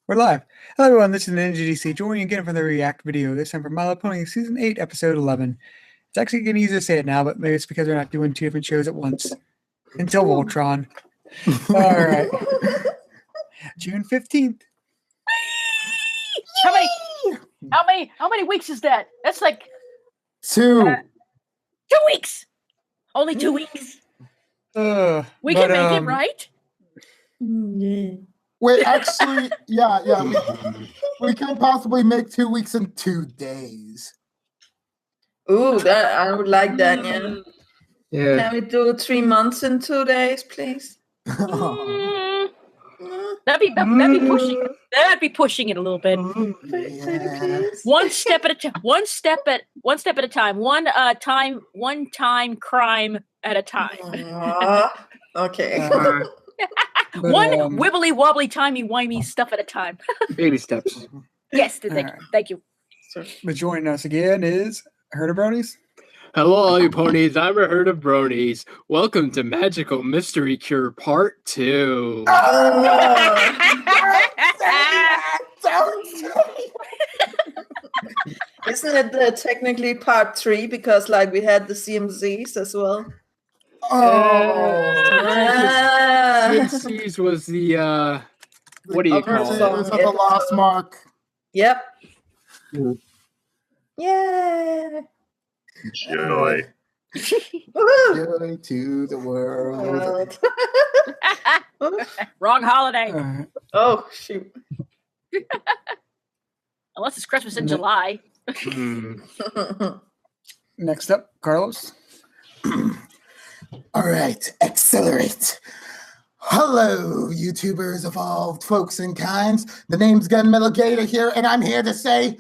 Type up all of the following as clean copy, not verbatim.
We're live. Hello, everyone. This is an NGDC. Joining you again for the React video. This time for MLP Season 8, Episode 11. It's actually getting easier to say it now, but maybe it's because we're not doing two different shows at once. Until Voltron. All right. June 15th. How many weeks is that? That's like 2. 2 weeks. Only 2 weeks. We can make it, right? Wait, actually, yeah. We can possibly make 2 weeks in 2 days. Ooh, that I would like that. Yeah. Can we do 3 months in 2 days, please? That'd be pushing. That'd be pushing it a little bit. One step at a time. One step at a time. One time crime at a time. Okay. One wibbly wobbly timey wimey stuff at a time. Baby steps. Yes, thank you. But joining us again is Herd of Bronies. Hello, all you ponies. I'm a herd of bronies. Welcome to Magical Mystery Cure Part 2. Isn't it technically part 3 because like we had the CMZs as well? CMCs was the what do you call it? It was the lost mark. Yep. Yeah. Joy. Joy to the world. Wrong holiday. Oh shoot. Unless it's Christmas in July. Next up, Carlos. All right, accelerate. Hello, YouTubers of all folks and kinds. The name's Gunmetal Gator here, and I'm here to say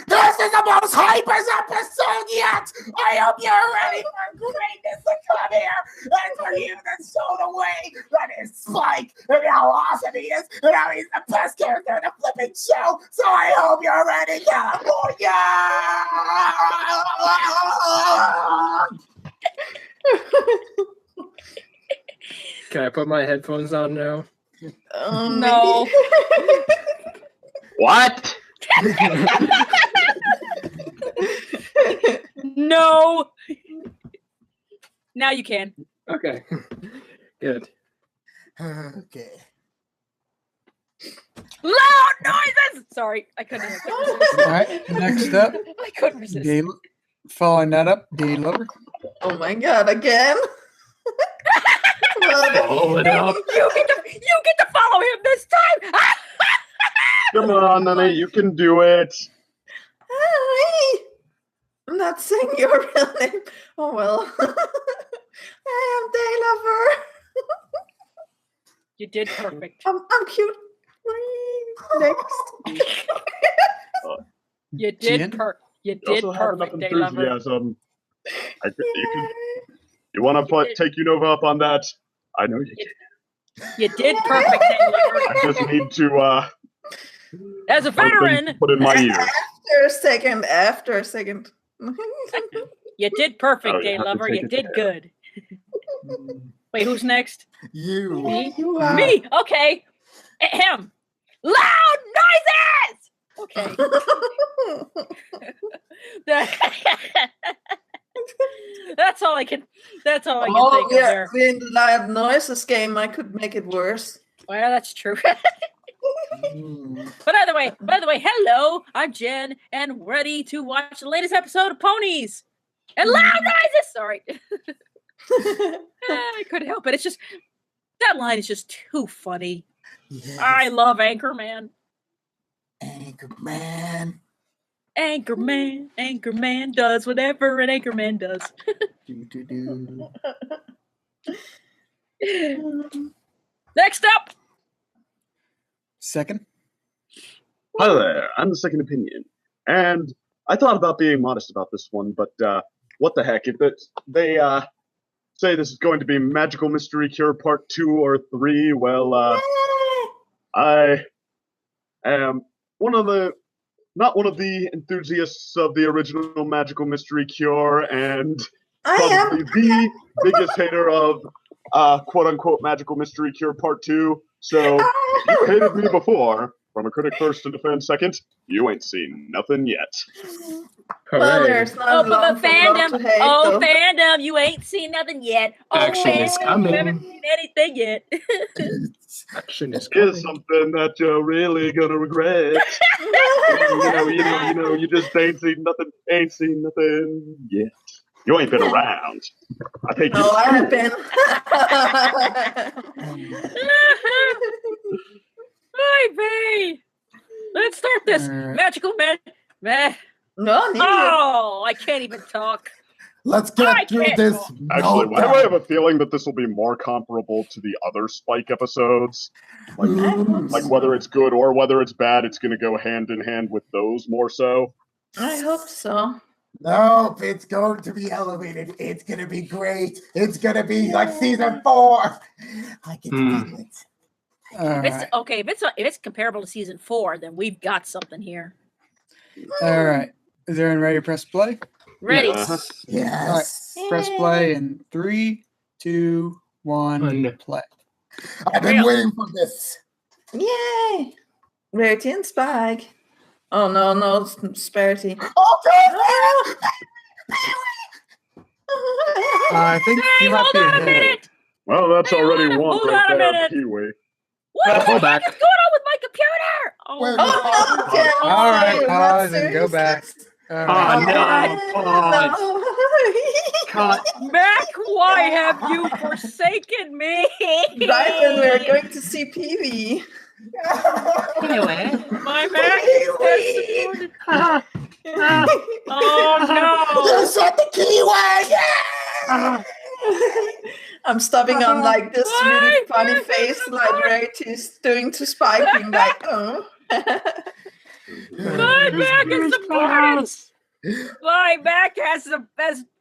this is the most hypest episode yet. I hope you're ready for greatness to come here and for you to show the way that is Spike and how awesome he is and how he's the best character in the flipping show. So I hope you're ready, California. Can I put my headphones on now? No. What? No. Now you can. Okay. Good. Okay. Loud noises. Sorry, I couldn't. All right, next up, I couldn't resist. following that up, Day Lover. Oh my god, again. Hold it up. You get to follow him this time. Come on, honey, you can do it. Hi. I'm not saying your real name. Oh well. I am Day Lover. You did perfect. I'm cute. Next. You did Jen? You You did also have enough perfect, Day Lover. enthusiasm. You want to take Unova up on that? I know you can. You did perfect, Day Lover. I just need to As a veteran, put in my ears. After a second. you did perfect, Oh, you Day have to Lover. take You it did there. good. Wait, who's next? You. Me? You are. Me. Okay. Ahem. Loud noises. Okay. That's all I can. That's all I can think of there. We're in the loud noises game. I could make it worse. Well, that's true. But either way, hello, I'm Jen, and ready to watch the latest episode of Ponies and loud noises. Sorry, I couldn't help it. It's just that line is just too funny. Yes. I love Anchorman. Anchorman. Anchorman does whatever an Anchorman does. Do. Next up, Second. Hi there, I'm the second opinion. And I thought about being modest about this one, but what the heck? If they say this is going to be Magical Mystery Cure Part 2 or 3, well, I am not one of the enthusiasts of the original Magical Mystery Cure, and probably the biggest hater of quote-unquote Magical Mystery Cure Part 2. So you hated me before, From a critic first and a fan second, you ain't seen nothing yet. Well, Hooray. there's Oh, not but long the from love fandom. to hate, Oh, though. fandom. You ain't seen nothing yet. Oh, Action is fandom. You haven't coming. seen anything yet. Action is Here's coming. something that you're really gonna regret. You just ain't seen nothing yet. You ain't been around. I think No, I have been. Hi, Vay. Let's start this Alright. magical man. No, neither. Oh, I can't even talk. Let's I get through can't this. talk. Actually, why do I meltdown. have a feeling that this will be more comparable to the other Spike episodes? Like whether it's good or whether it's bad, it's gonna go hand in hand with those more so. I hope so. Nope, it's going to be elevated. It's going to be great. It's going to be like season 4. I can feel it. If it's Alright. okay, if it's comparable to season 4, then we've got something here. Alright. Is everyone ready to press play? Ready? Yes. Yes. Press play in 3, 2, 1, play. I've been waiting for this. Yay! Rarity and Spike. Oh, no, it's Sparity. Okay. I think Hey, you might hold be on a ahead. minute. Well, that's Hey, already hold on, one hold right on a there, minute. Kiwi. What the Hold heck back. is going on with my computer? Oh, Wait, Oh, no, Jenn, All right, not pause and go serious. back. All Oh, right. no. Pause. No. Cut. Mac, why have you forsaken me? Right when we're going to see Peewee. Anyway. My Mac has supported. Oh You said the keyword. Yeah. I'm stopping on like this Why really funny is it face so like hard? Rarity's doing to Spike, being like, oh. no! My Mac is supported. My Mac has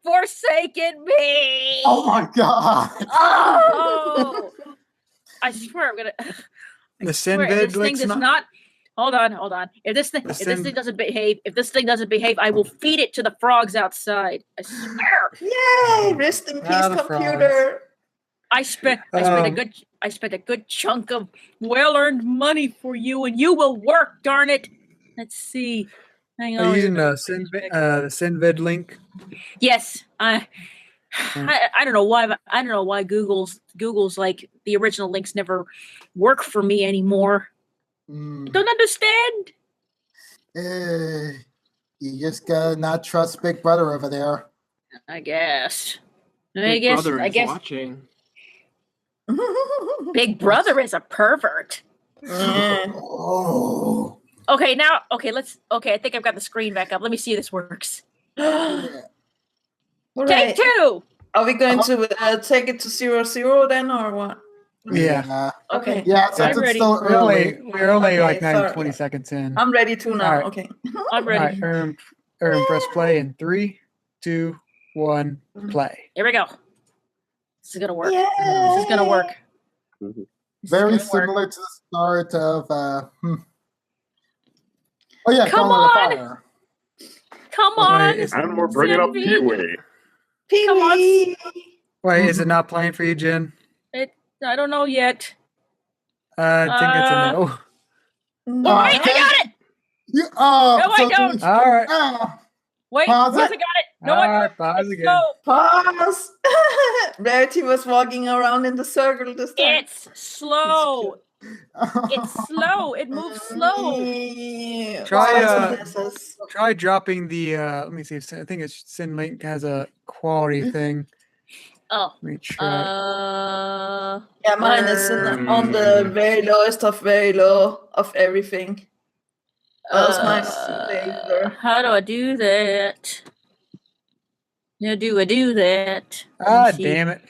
forsaken me. Oh my god. Oh! I swear I'm gonna. The I swear, if Sinvid this thing link's does not. not. Hold on. If this thing doesn't behave, I will feed it to the frogs outside. I swear. Yay! Rest in peace, the computer. I spent a good chunk of well-earned money for you, and you will work. Darn it! Let's see. Hang Are on. you using the Sinvid link? Yes, I don't know why. I don't know why Google's like the original links never work for me anymore. I don't understand. You just gotta not trust Big Brother over there. I guess. Big Brother is watching. Big Brother is a pervert. Oh. Okay, I think I've got the screen back up. Let me see if this works. Right. Take 2. Are we going to take it to 0-0 then, or what? Yeah. Okay. Yeah, since I'm it's ready. still early. We're only Okay, like 20 sorry. seconds in. I'm ready to now. Alright. Okay. I'm All ready. right, press play in 3, 2, 1, play. Here we go. This is gonna work. Yay! This is gonna work. This is Very gonna work. similar to the start of Oh yeah, Come Call of the on! Fire. Come Wait, on. is- And we're bringing up Cindy. Kiwi. Come on. Peewee! Wait, is it not playing for you, Jen? I don't know yet. I think it's a no. Oh, wait, I got it. You, No, I don't. All right. Wait, Pause yes, it. I got it. No, All I right, pause again. No, Pause! Rarity was walking around in the circle this time. it's slow. It's slow. It moves slow. Try, Yes. Try dropping the. Let me see. I think it's SynLink has a quality thing. Oh. Let me try. Yeah, mine is on the very lowest of very low of everything. Else mine is flavor. How do I do that? How do I do that? Ah, damn it.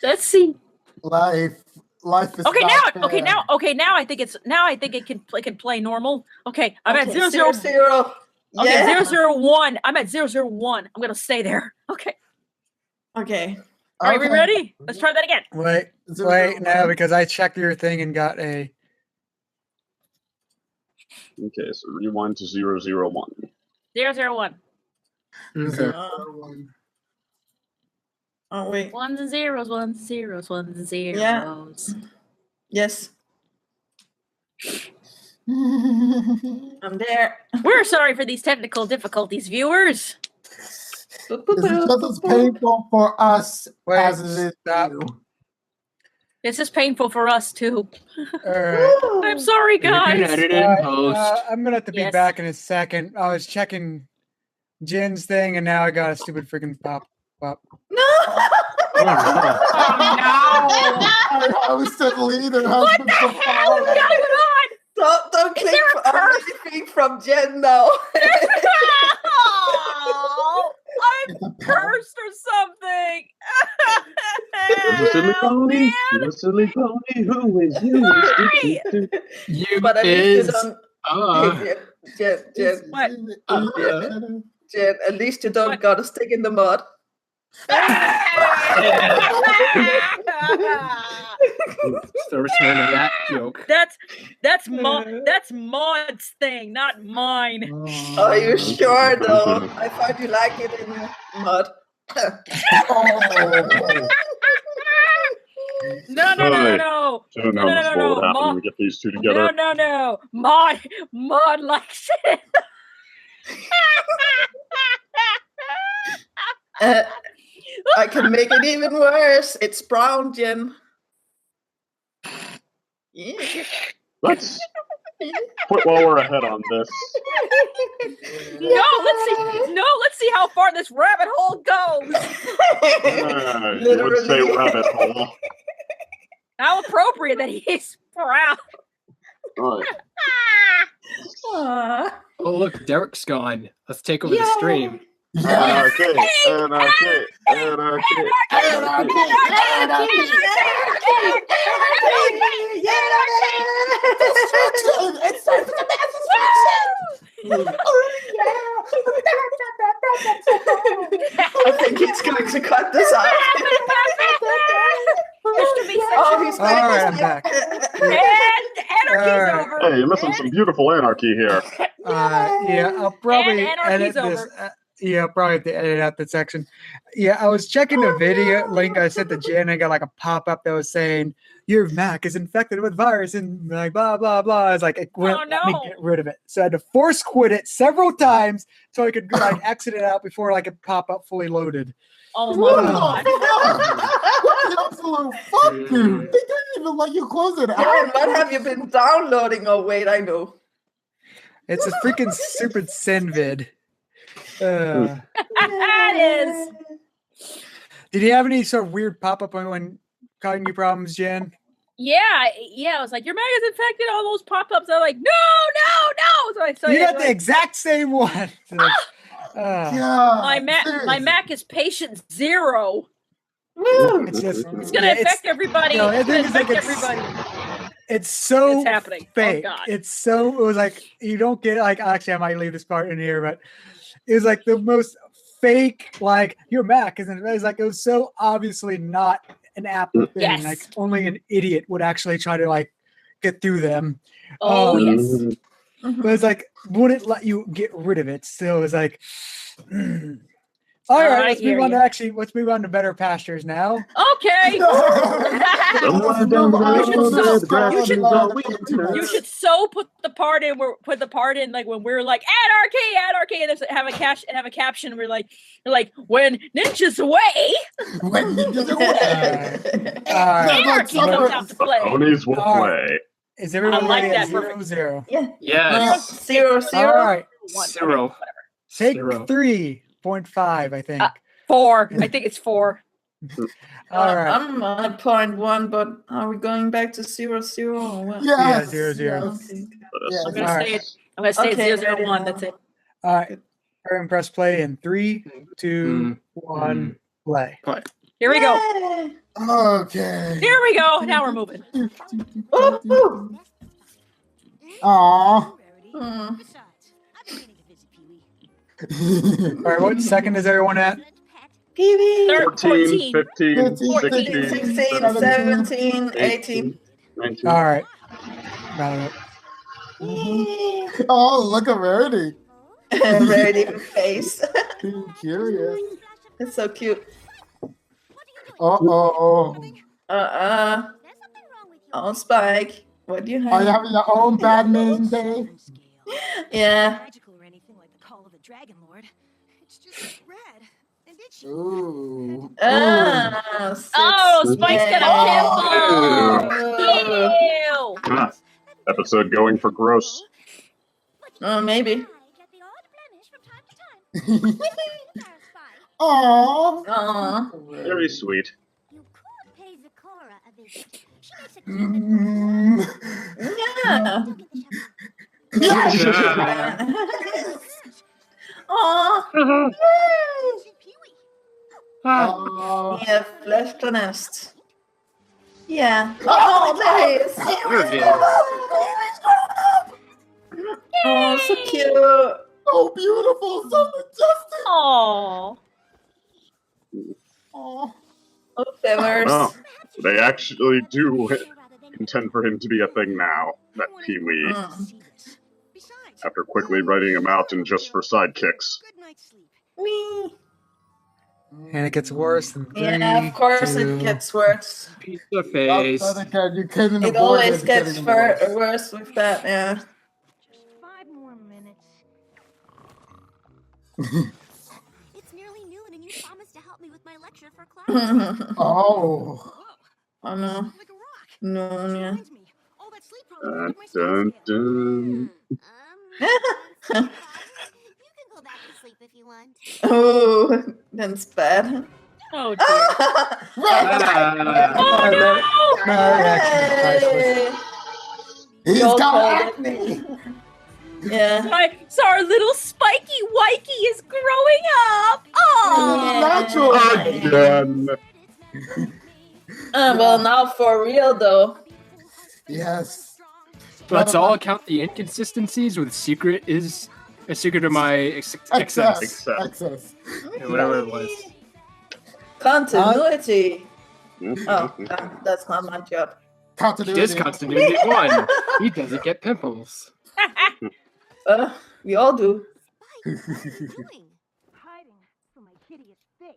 Let's see. Life is Okay, not now. Okay, fair. now. Okay, now I think it can play normal. Okay, I'm at 0, 0, 0. 0. Okay, Yeah. 0, 0, 1. I'm at 0, 0, 1. I'm gonna stay there. Okay. Okay. All right, we Okay. ready? Let's try that again. Wait, no, because I checked your thing and got a. Okay, so rewind to 001. 0, 0, 1. Okay. Oh wait. Ones and zeros, ones and zeros, ones and zeros. Yeah. Yes. I'm there. We're sorry for these technical difficulties, viewers. This is just as painful for us as it is for you. It's just painful for us too. All right. I'm sorry, You can guys. edit it in post. I'm gonna have to be Yes. back in a second. I was checking Jen's thing, and now I got a stupid freaking pop up. No! Oh, I was the leader. What the hell is going on? Don't click there a on curse? anything from Jenn now. Oh, I'm cursed or something. The silly pony, the silly pony, who is you? You But at least is. you don't. Hey, Jenn, What? Jenn, at least you don't got to stick in the mud. The return of that joke. That's Maud's thing, not mine. Are you sure though? I thought you like it in mud. No. I don't know No, what will happen Maud. when we get these two together. No. Maud likes it. I can make it even worse. It's brown, Jenn. Yeah. Let's quit while we're ahead on this. Let's see how far this rabbit hole goes. You would say rabbit hole. How appropriate that he's brown. Right. Oh, look, Derek's gone. Let's take over the stream. Anarchy. It's time for the mass destruction! I think he's going to cut this out. Oh, he's All right, I'm back. And anarchy's over. Hey, you're missing some beautiful anarchy here. Yeah, I'll probably And edit anarchy's this. Yeah, I'll probably have to edit out that section. Yeah, I was checking the video link I sent to Jen. I got like a pop-up that was saying your Mac is infected with virus and like blah blah blah. I was like, it wouldn't let me get rid of it, so I had to force quit it several times so I could like exit it out before like it pop up fully loaded. Oh What my the god. fuck? What the absolute fuck, dude? They didn't even let you close it Jenn, out. what have you been downloading? Oh, wait, I know. It's a freaking stupid Senvid. That is. Did you have any sort of weird pop-up when causing you problems, Jen? Yeah. I was like, your Mac is infected. All those pop-ups. I'm like, no. So You got the exact same one. Yeah, my Mac is patient 0. Woo! It's just It's gonna affect everybody. no, It's the gonna thing is, like, affect it's- everybody. It's so It's happening. fake. Oh god. It was like you don't get like actually I might leave this part in here, but it was like the most fake like your Mac isn't it's like it was so obviously not an Apple thing. Yes. Like only an idiot would actually try to like get through them. Oh yes. But it's like wouldn't let you get rid of it. So it was like all right, let's move on to better pastures now. Okay. You should so put the part in like when we're like anarchy, and have a caption. We're like when ninjas away, When ninjas away. anarchy comes out to play. Ponies will All play. Is everyone I like ready at that. Perfect. 0-0? Yes. 0, 0. All right, Zero. take Zero. 3.5, I think. 4. I think it's 4. All right. I'm on 0.1, but are we going back to 0, 0 or what? Yeah, Yes, 0-0. yes, yes. I'm gonna All stay. right. I'm gonna stay Okay, at 001. That's it. All right. Hurry and press play in 3, 2, 1, play. Here we go. Yay! Okay. Here we go. Now we're moving. Ooh. Aww. Hmm. All right, what second is everyone at? Pee-wee. 14, 15, 14, 16, 16, 17, 18. 19. All right. Round up. Oh, look at Rarity. Ready to face. Curious. It's so cute. Uh-oh. Oh, Spike. What do you Are you have? having your own badminton day? Yeah. Magical or anything like the call of the Dragon Lord. It's just red and itchy. Ooh. Ah, Oh, six. Spike's got a pimple. Ew. Ah, episode going for gross. Oh, maybe. Aww. Aw. Very sweet. You could pay Zecora a visit. She makes a Mm. Yeah. Yes. Aw. Aw. Yeah, flesh to nest. Yeah. Oh, there he is. There it is. Oh, so cute. So beautiful, so majestic. Oh. Aw. Oh, feathers. Oh, so they actually do intend for him to be a thing now. That Pee-wee. Mm. After quickly writing him out and just for sidekicks. Good night's sleep. Me. And it gets worse. In Yeah, three, of course two. it gets worse. Piece of You face. couldn't It avoid always it gets getting worse. worse with that, yeah. Just 5 more minutes. It's nearly noon and you promised to help me with my lecture for class. Oh. Oh no. Like a rock. No, yeah. Reminds me, all that sleep probably Dun, affected my dun, stamina scale. dun. You can go back to sleep if you want. Oh, that's bad. Oh dear. Ah. Oh no! No reaction. He's Y'all got called acne. Yeah. So our little spiky wikey is growing up. Oh. Natural. Again. Well, now for real though. Yes. Let's all count the inconsistencies with secret is a secret of my excess. Excess. Excess. Whatever it was. Continuity. Oh, that's not my job. Continuity. Discontinuity 1. He doesn't get pimples. We all do. What are you doing? Hiding from my hideous face.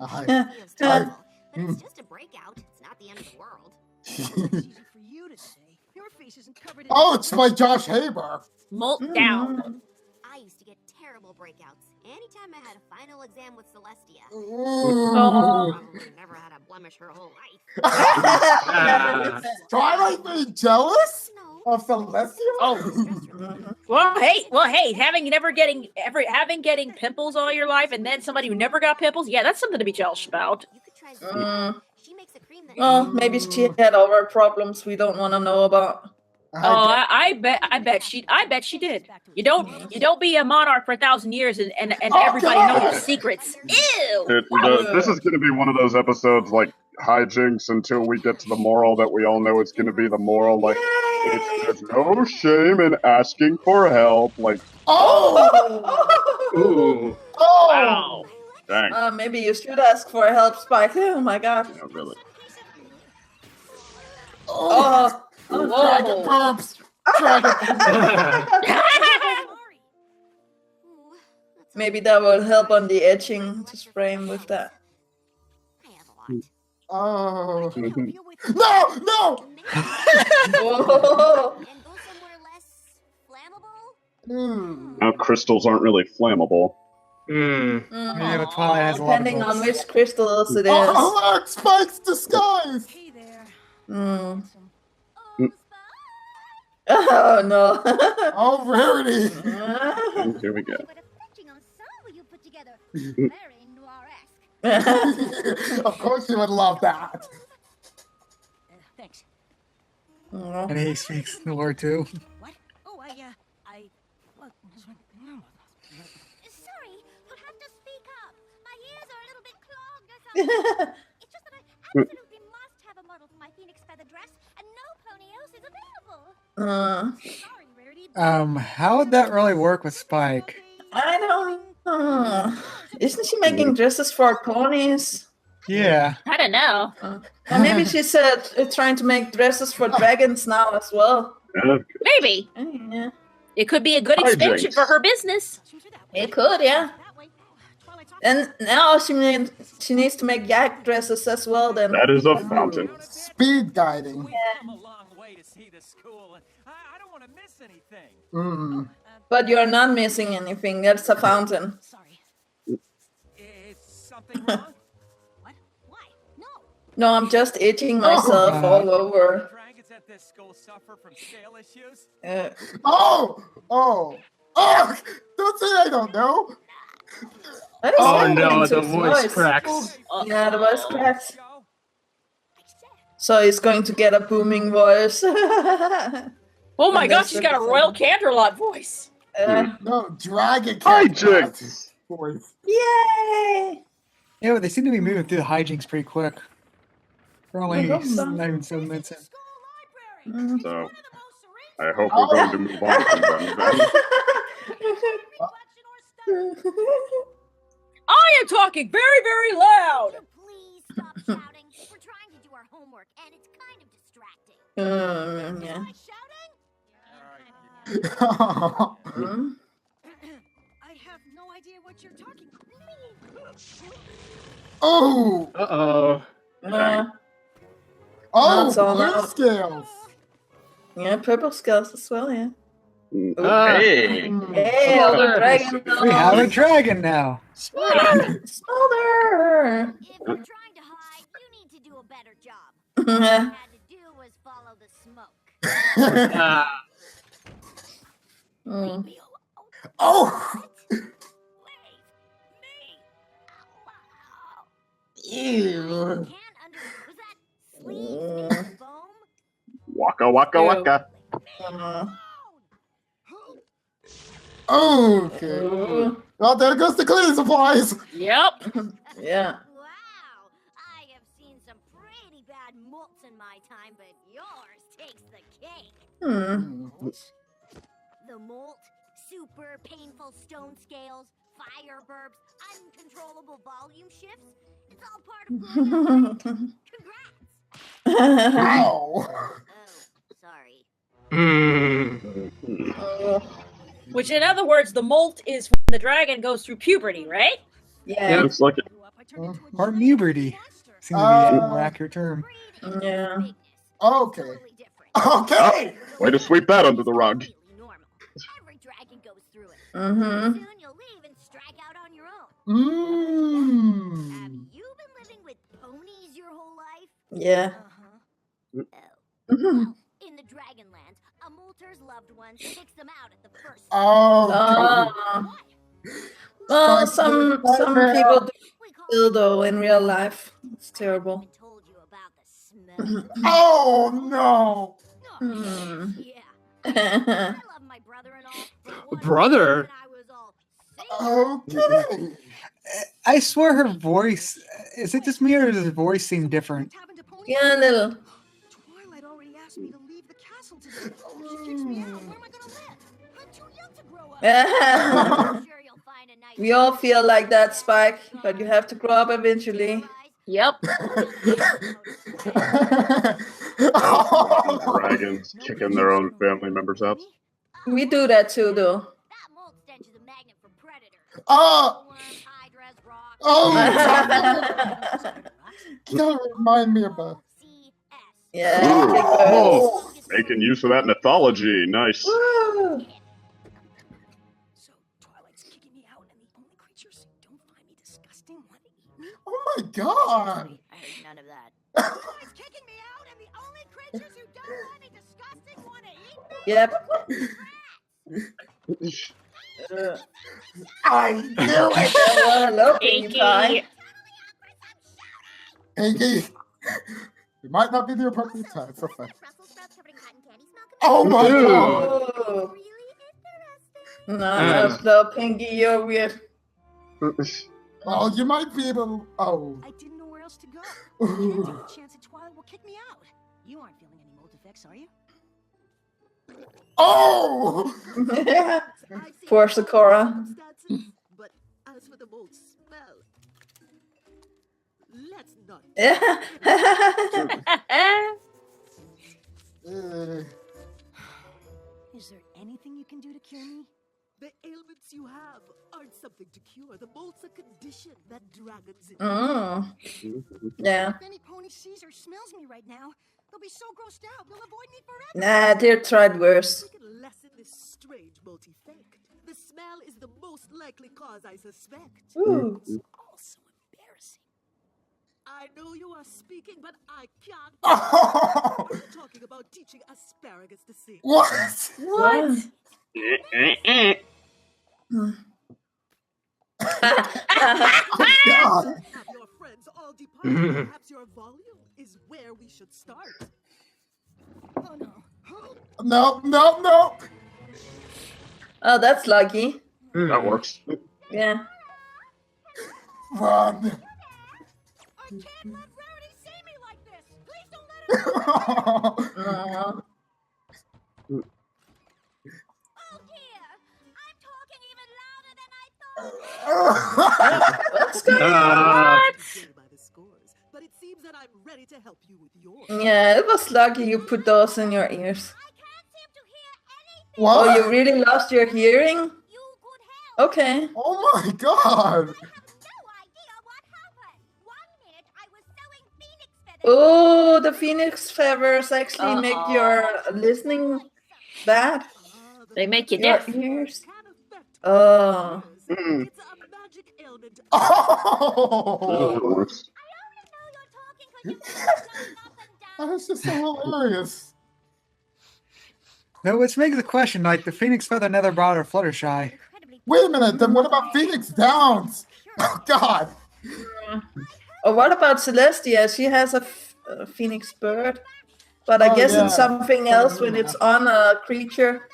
I'm Yeah. sure it feels terrible, but Mm. it's just a breakout. It's not the end of the world. It's easy for you to say. Your face isn't covered in. Oh, it's by Josh Haber. Molt down. Mm. I used to get terrible breakouts anytime I had a final exam with Celestia. Ooh. Probably never had a blemish her whole life. Ah. Twilight being jealous No. of Celestia? Oh. Well, hey, having getting pimples all your life, and then somebody who never got pimples, yeah, that's something to be jealous about. You could try Mm. She makes a cream that. Well, maybe she had other problems we don't want to know about. Oh, I bet she did. You don't be a monarch for 1,000 years and Oh, everybody God. know your secrets. Ew. This is going to be one of those episodes like hijinks until we get to the moral that we all know it's going to be the moral. Like, there's no shame in asking for help. Like, Oh! Ooh. Oh! Wow. dang. Maybe you should ask for help, Spike. Oh my god. Yeah, really. Oh! Oh, Dragon whoa. burps! Dragon Maybe that will help on the etching to spray him with that. I have a lot. Oh. I can help you with. No! No! Oh. And go somewhere less flammable. Mm. Now, crystals aren't really flammable. Mm. Yeah, but Twilight has a lot of Depending on books. which crystals it is. Oh, alert! Spike's disguise! Hey there. Mm. Some- Oh, Oh no. Oh, Rarity! Here we go. what a fetching ensemble you put together. Very noir-esque. Of course you would love that. Thanks. Oh. And he speaks the word too. What? Oh, what? Sorry, you'll have to speak up. My ears are a little bit clogged or something. It's just that I absolutely must have a model for my Phoenix feather dress, and no pony else is available. Sorry, Rarity. How would that really work with Spike? I don't know. Isn't she making dresses for ponies? Yeah. I don't know. Or maybe she said trying to make dresses for dragons now as well. Maybe Yeah. it could be a good expansion Hijinks. for her business. It could, yeah. That way. Twilight's And now she needs to make yak dresses as well then. That is a fountain. Speed guiding. guarantee the school. I don't want to miss anything. Mm. But you're not missing anything. That's a fountain. Sorry. Is something wrong? What? Why? No. No, I'm just itching myself all over. Dragons at this school suffer from scale issues. Oh! Don't say I don't know. What is Oh happening no, to the his voice cracks. Yeah, the voice cracks. So he's going to get a booming voice. Oh my gosh, she's got a Royal Canterlot voice. No, dragon Hijinks! voice. Yay! Yeah, but they seem to be moving through the hijinks pretty quick. They're only hope so. not even 7 minutes in. So, I hope we're going to move on from them then. I am talking very, very loud. Please stop shouting. We're trying to do our homework, and it's kind of distracting. Yeah. Like shouting? I have no idea what you're talking about. Oh! Uh-oh. That's all Blue now. scales. Yeah, purple scales as well, yeah. Hey! Hey, all the dragon We have a dragon now. Smolder! If we're trying to hide, you need to do a better job. All you had to do was follow the smoke. Oh! Can't Ew. was that sleeves made of foam? Waka waka waka. Okay. Well, there goes the cleaning supplies. Yep. Yeah. Wow, I have seen some pretty bad molts in my time, but yours takes the cake. The molt, super painful stone scales, fire burps, uncontrollable volume shifts. It's all part of flying a plane. Congrats. Ow. Oh, sorry. Which, in other words, the molt is when the dragon goes through puberty, right? Yeah. Looks like it. Or puberty. Seems to be a more accurate term. Breeding Yeah. bigness. Okay. Totally different. Okay. Way to sweep that under the rug. Completely normal. Every dragon goes through it. Mm-hmm. Soon you'll leave and strike out on your own. Mmm. Have you been living with ponies your whole life? Yeah. Oh. Well, in the Dragonlands, a molter's loved ones picks them out at the first. Oh. Well, some people do We call still though in real life. It's terrible. I told you about the smell. Oh no. Hmm. Yeah. I love my brother and all. but one Brother? day when I was all Okay. I swear her voice, is it just me or does her voice seem different? What happened to Pony? Yeah, a little. Twilight already asked me to leave the castle today. She kicks me out. Where am I gonna live? I'm too young to grow up. I'm sure you'll find a nice We all feel like that, Spike, but you have to grow up eventually. Yep. Dragons kicking their own family members out. We do that too, though. That mold stench is a magnet for predators. Oh. Worms, hydras, rocks. Oh. Don't remind me about. CS. Yeah. Ooh. take those. Oh, making use of that mythology. Nice. Woo. So Twilight's kicking me out, and the only creatures who don't find me disgusting want to eat me. Oh my god. I heard none of that. Twilight's kicking me out, and the only creatures who don't find me disgusting want to eat me. Yep. I knew it. Well, hello, Pinkie Pie. Pinky. It might not be the appropriate time for fun. Brussels sprouts covered in cotton candy smell. Oh my Ew. god. Oh. Really interesting. No, Pinky, you're weird. Oh, you might be able. Oh. I didn't know where else to go. I can't take a chance that Twilight will kick me out. You aren't feeling any mold effects, are you? Oh. Poor Zecora. But as for the mold smell, let's not. Yeah. Uh, Is there anything you can do to cure me? The ailments you have aren't something to cure. The Molt's a condition that dragons in. Yeah. If any pony sees or smells me right now, they'll be so grossed out they'll avoid me forever. Nah, they're tried worse. We can lessen this strange multi-effect. The smell is the most likely cause, I suspect. Ooh. It's also embarrassing. I know you are speaking, but I can't. Oh, We're talking about teaching asparagus to sing. what? What? God. Have your friends all depart. Perhaps your volume is where we should start. Oh no. No. Oh, that's lucky. That works. Yeah. Run. I can't let Rarity see me like this. Please don't let her. Oh dear. I'm talking even louder than I thought. What's going on? What? By the scores, but it seems that I'm ready to help you with yours. Yeah, it was lucky you put those in your ears. I can't seem to hear anything. What? Oh, you really lost your hearing? You could help. Okay. Oh my God. I have no idea what happened. 1 minute I was sewing phoenix feathers. Oh, the phoenix feathers actually make your listening bad. They make you Your deaf. ears. Can affect Mm. Oh. It's a magic ailment. Oh. That works. I only know you're talking because you're going up and down. That is just so hilarious. Though which begs the question, like the Phoenix Feather never brought her Fluttershy. Incredibly Wait a minute, then what about Phoenix Downs? Oh God. Oh, what about Celestia? She has a phoenix bird. But I Oh, guess yeah. it's something else when it's on a creature.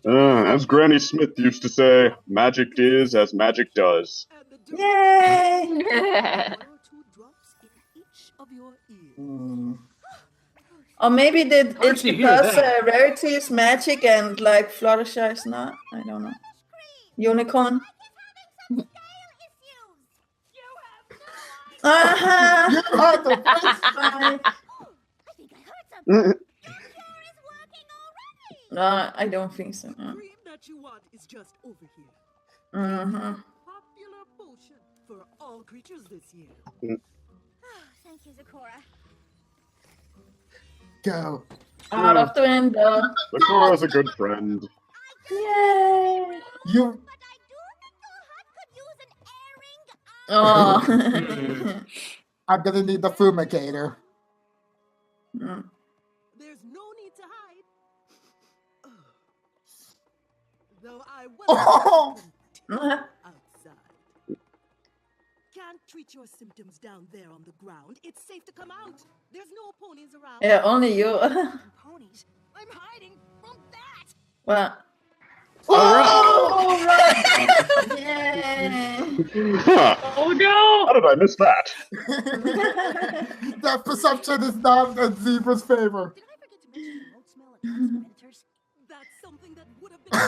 As Granny Smith used to say, magic is as magic does. Yay! One or two drops in each of your ears. Or maybe it's Hard to hear because that. Rarity is magic and like Fluttershy is not. I don't know. Unicorn. Uh-huh. You heard the voice. I think I heard something. Mm. The cure is working already. No, I don't think so. No. Cream that you want is just over here. Mm-hmm. Popular potion for all creatures this year. Oh, thank you, Zecora. Go. Out of the window. Zecora's a good friend. Yay! You. But I do think your hut could use an airing. Oh. I'm gonna need the fumigator. Mm. There's no need to hide. Though I will Oh. outside. Can't treat your symptoms down there on the ground. It's safe to come out. There's no ponies around. Yeah, only you. Ponies. I'm hiding from that. Well. Oh! right. Yay! Huh. Oh no! How did I miss that? That perception is not in Zebra's favor. Did I forget to mention the Molt smell at predators? That's something that would have been Oh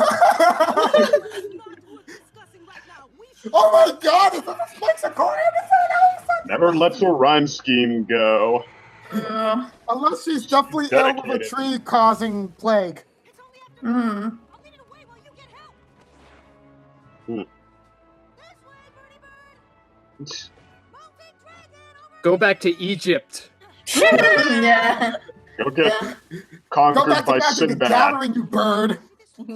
not worth discussing right now. We should my God! Is that a Spike Zecora episode? All of a sudden? Never lets a rhyme scheme go. Unless she's definitely ill with a Dedicated. tree causing plague. It's only after I'll lead it away while you get help. Hmm. This way, Birdie Bird. Multi-dragon over Go back to Egypt. Yeah. Go get Go conquered back to by Magic the Sinbad. Gathering, you bird.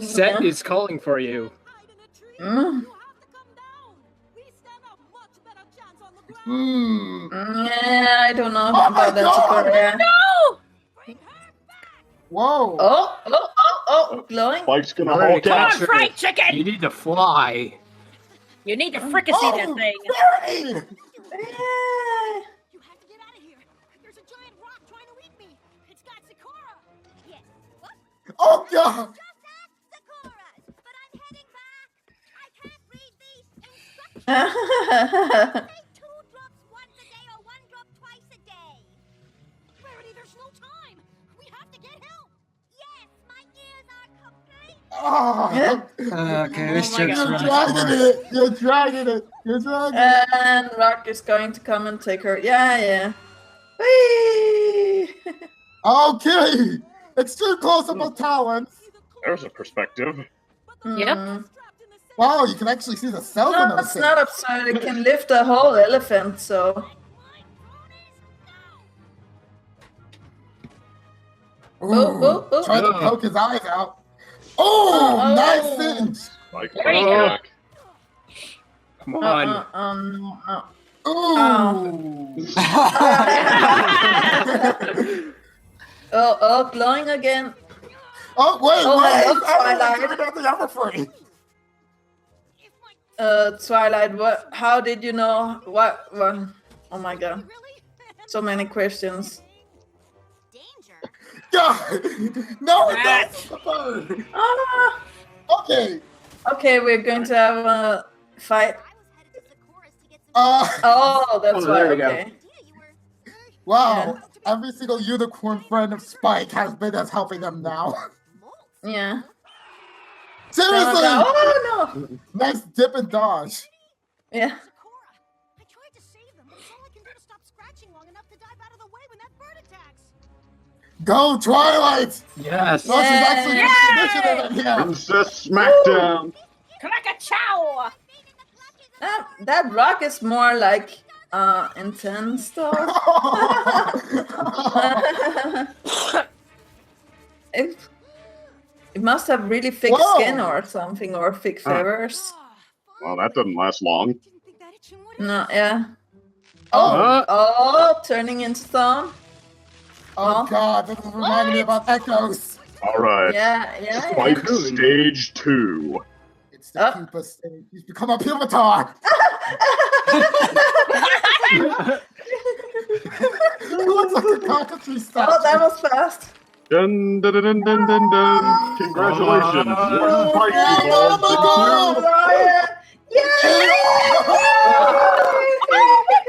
Set is calling for you. hide in a tree. Mm. You have to come down. We stand a much better chance on the ground. Yeah, I don't know Oh my about that. God! Zecora, yeah. No! Whoa. Oh, glowing. Spike's gonna Alright, hulk Come out. on, Capture fried it. chicken! You need to fly. You need to fricassee that Oh, thing. Rarity! Yeah. You have to get out of here. There's a giant rock trying to eat me. It's got Zecora. Yes. What? Oh God! Just ask Zecora. But I'm heading back. I can't read these instructions. Say 2 drops once a day or 1 drop twice a day. Rarity, there's no time. We have to get help. Yes, my ears are complete. Oh, Okay, this Oh my joke's God. you're running dragging forward. it. You're dragging it. You're dragging it. And Rock is going to come and take her. Yeah. Whee! Okay. Extreme close-up of talents. There's a perspective. But Mm. Wow, you can actually see the cells in No, those it's things. not absurd. It can lift a whole elephant, so. Ooh, oh. try to poke his eyes out. Oh, Oh. nice cinch. Like, There you go. Come on. No. Ooh. Oh, glowing again. Oh, wait, Oh, wait. hello, Twilight. Give me the other free. Twilight, what? How did you know? What? Oh my god. So many questions. Danger. God. No, that's the bird. Ah. Okay. Okay, we're going to have a fight. I was headed to Zecora's to get some. Oh, that's Oh, why. there we go. Okay. Idea you were. Wow. Every single unicorn friend of Spike has been as helping them now. Molt. Yeah. Seriously. Oh no. Nice dip and dodge. Yeah. Zecora, I tried to save them, but it's all I can do to stop scratching long enough to dive out of the way when that bird attacks. Go, Twilight. Yes. Oh, she's actually Yay! taking initiative in here. Princess Smackdown. Crack-a-chow! That rock is more like intense though. It must have really thick Whoa. skin or something, or thick feathers. Well, that doesn't last long. Didn't think that itching would No, yeah. Oh, Oh, turning into stone. oh God, this is reminding me about echoes. All right. Yeah. Spike stage 2. It's the Oh. Koopa stage. He's become a Pumatar. He looks like a cockatoo statue. Oh, that was fast. Dun, dun, dun, dun, dun, dun, dun. Congratulations. Your Spike Oh my evolved into God.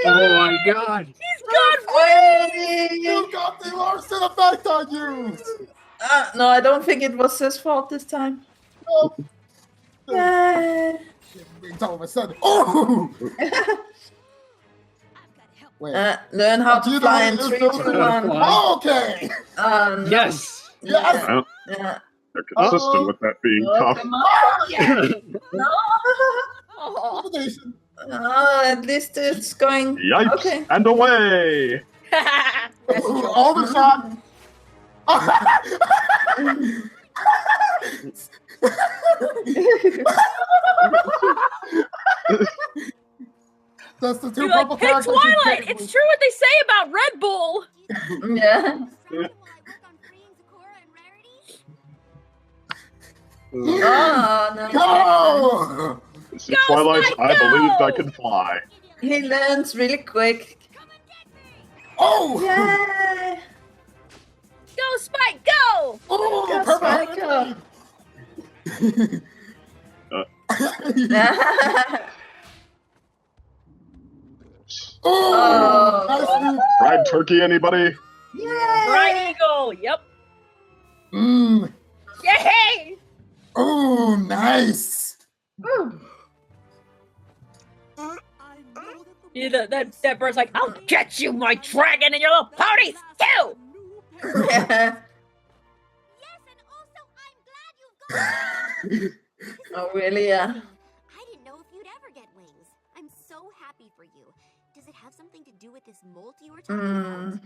Oh my god. You got the Larson effect on you. No, I don't think it was his fault this time. Oh. Yay. It's all of a sudden. Oh! Wait. Learn how Do you to fly know in what 3, it is? 2, 1. Oh, okay. No. Yes. Yes. Well, Yeah. they're consistent with that being Oh, tough. come on. No. Combination. At least it's going. Yipes Okay. and away. Ooh, all the shot. That's the two You're like, purple hey, characters. Twilight, it's true what they say about Red Bull. Yeah. While I work on freeing Zecora and Rarity. Oh, no. Go! See, Twilight, Spike, I believed I go! could fly. He learns really quick. Oh! Yay! Go, Spike, go! Oh, Go, purple Spike, hurricane. Oh, nice move. Fried turkey, anybody? Right Yay! eagle, yep. Mm. Yay! Oh, nice. Woo. I know that the Yeah, that bird's like, I'll get you, my dragon, and your little ponies, too! Yeah. Yes, and also I'm glad you've got. Oh, really? Yeah. I didn't know if you'd ever get wings. I'm so happy for you. Does it have something to do with this molt you were talking about?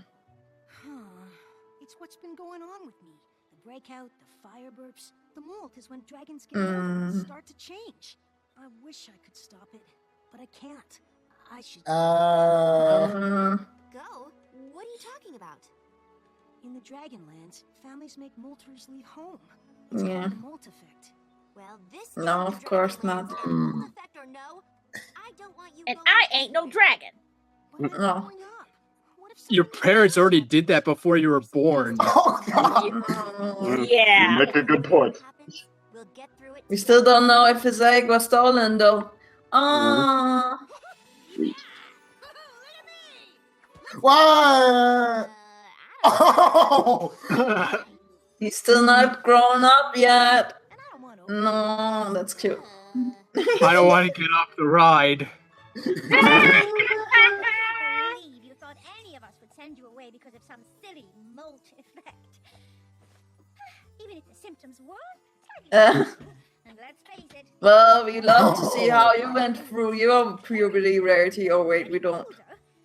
It's what's been going on with me. The breakout, the fire burps. The molt is when dragons get older and start to change. I wish I could stop it, but I can't. I should. Go? What are you talking about? In the Dragonlands, families make molters leave home. It's Yeah. called the molt effect. Well, this No, isn't of the course Dragonlance not. Full effect or no, I don't want you And going I ain't no dragon. But I'm No. growing up. What if Your something parents happens? already did that before you were born. Oh, God. You Yeah. make a good point. Happens, we'll get through it We still together. don't know if his egg was stolen, though. Ah. What? Oh! He's still not grown up yet. And I don't want to. No, that's cute. I don't want to get off the ride. believe you thought any of us would send you away because of some silly molt effect. Even if the symptoms were Uh, and let's Well, we love to see how you went through your puberty, Rarity. Oh wait, we don't.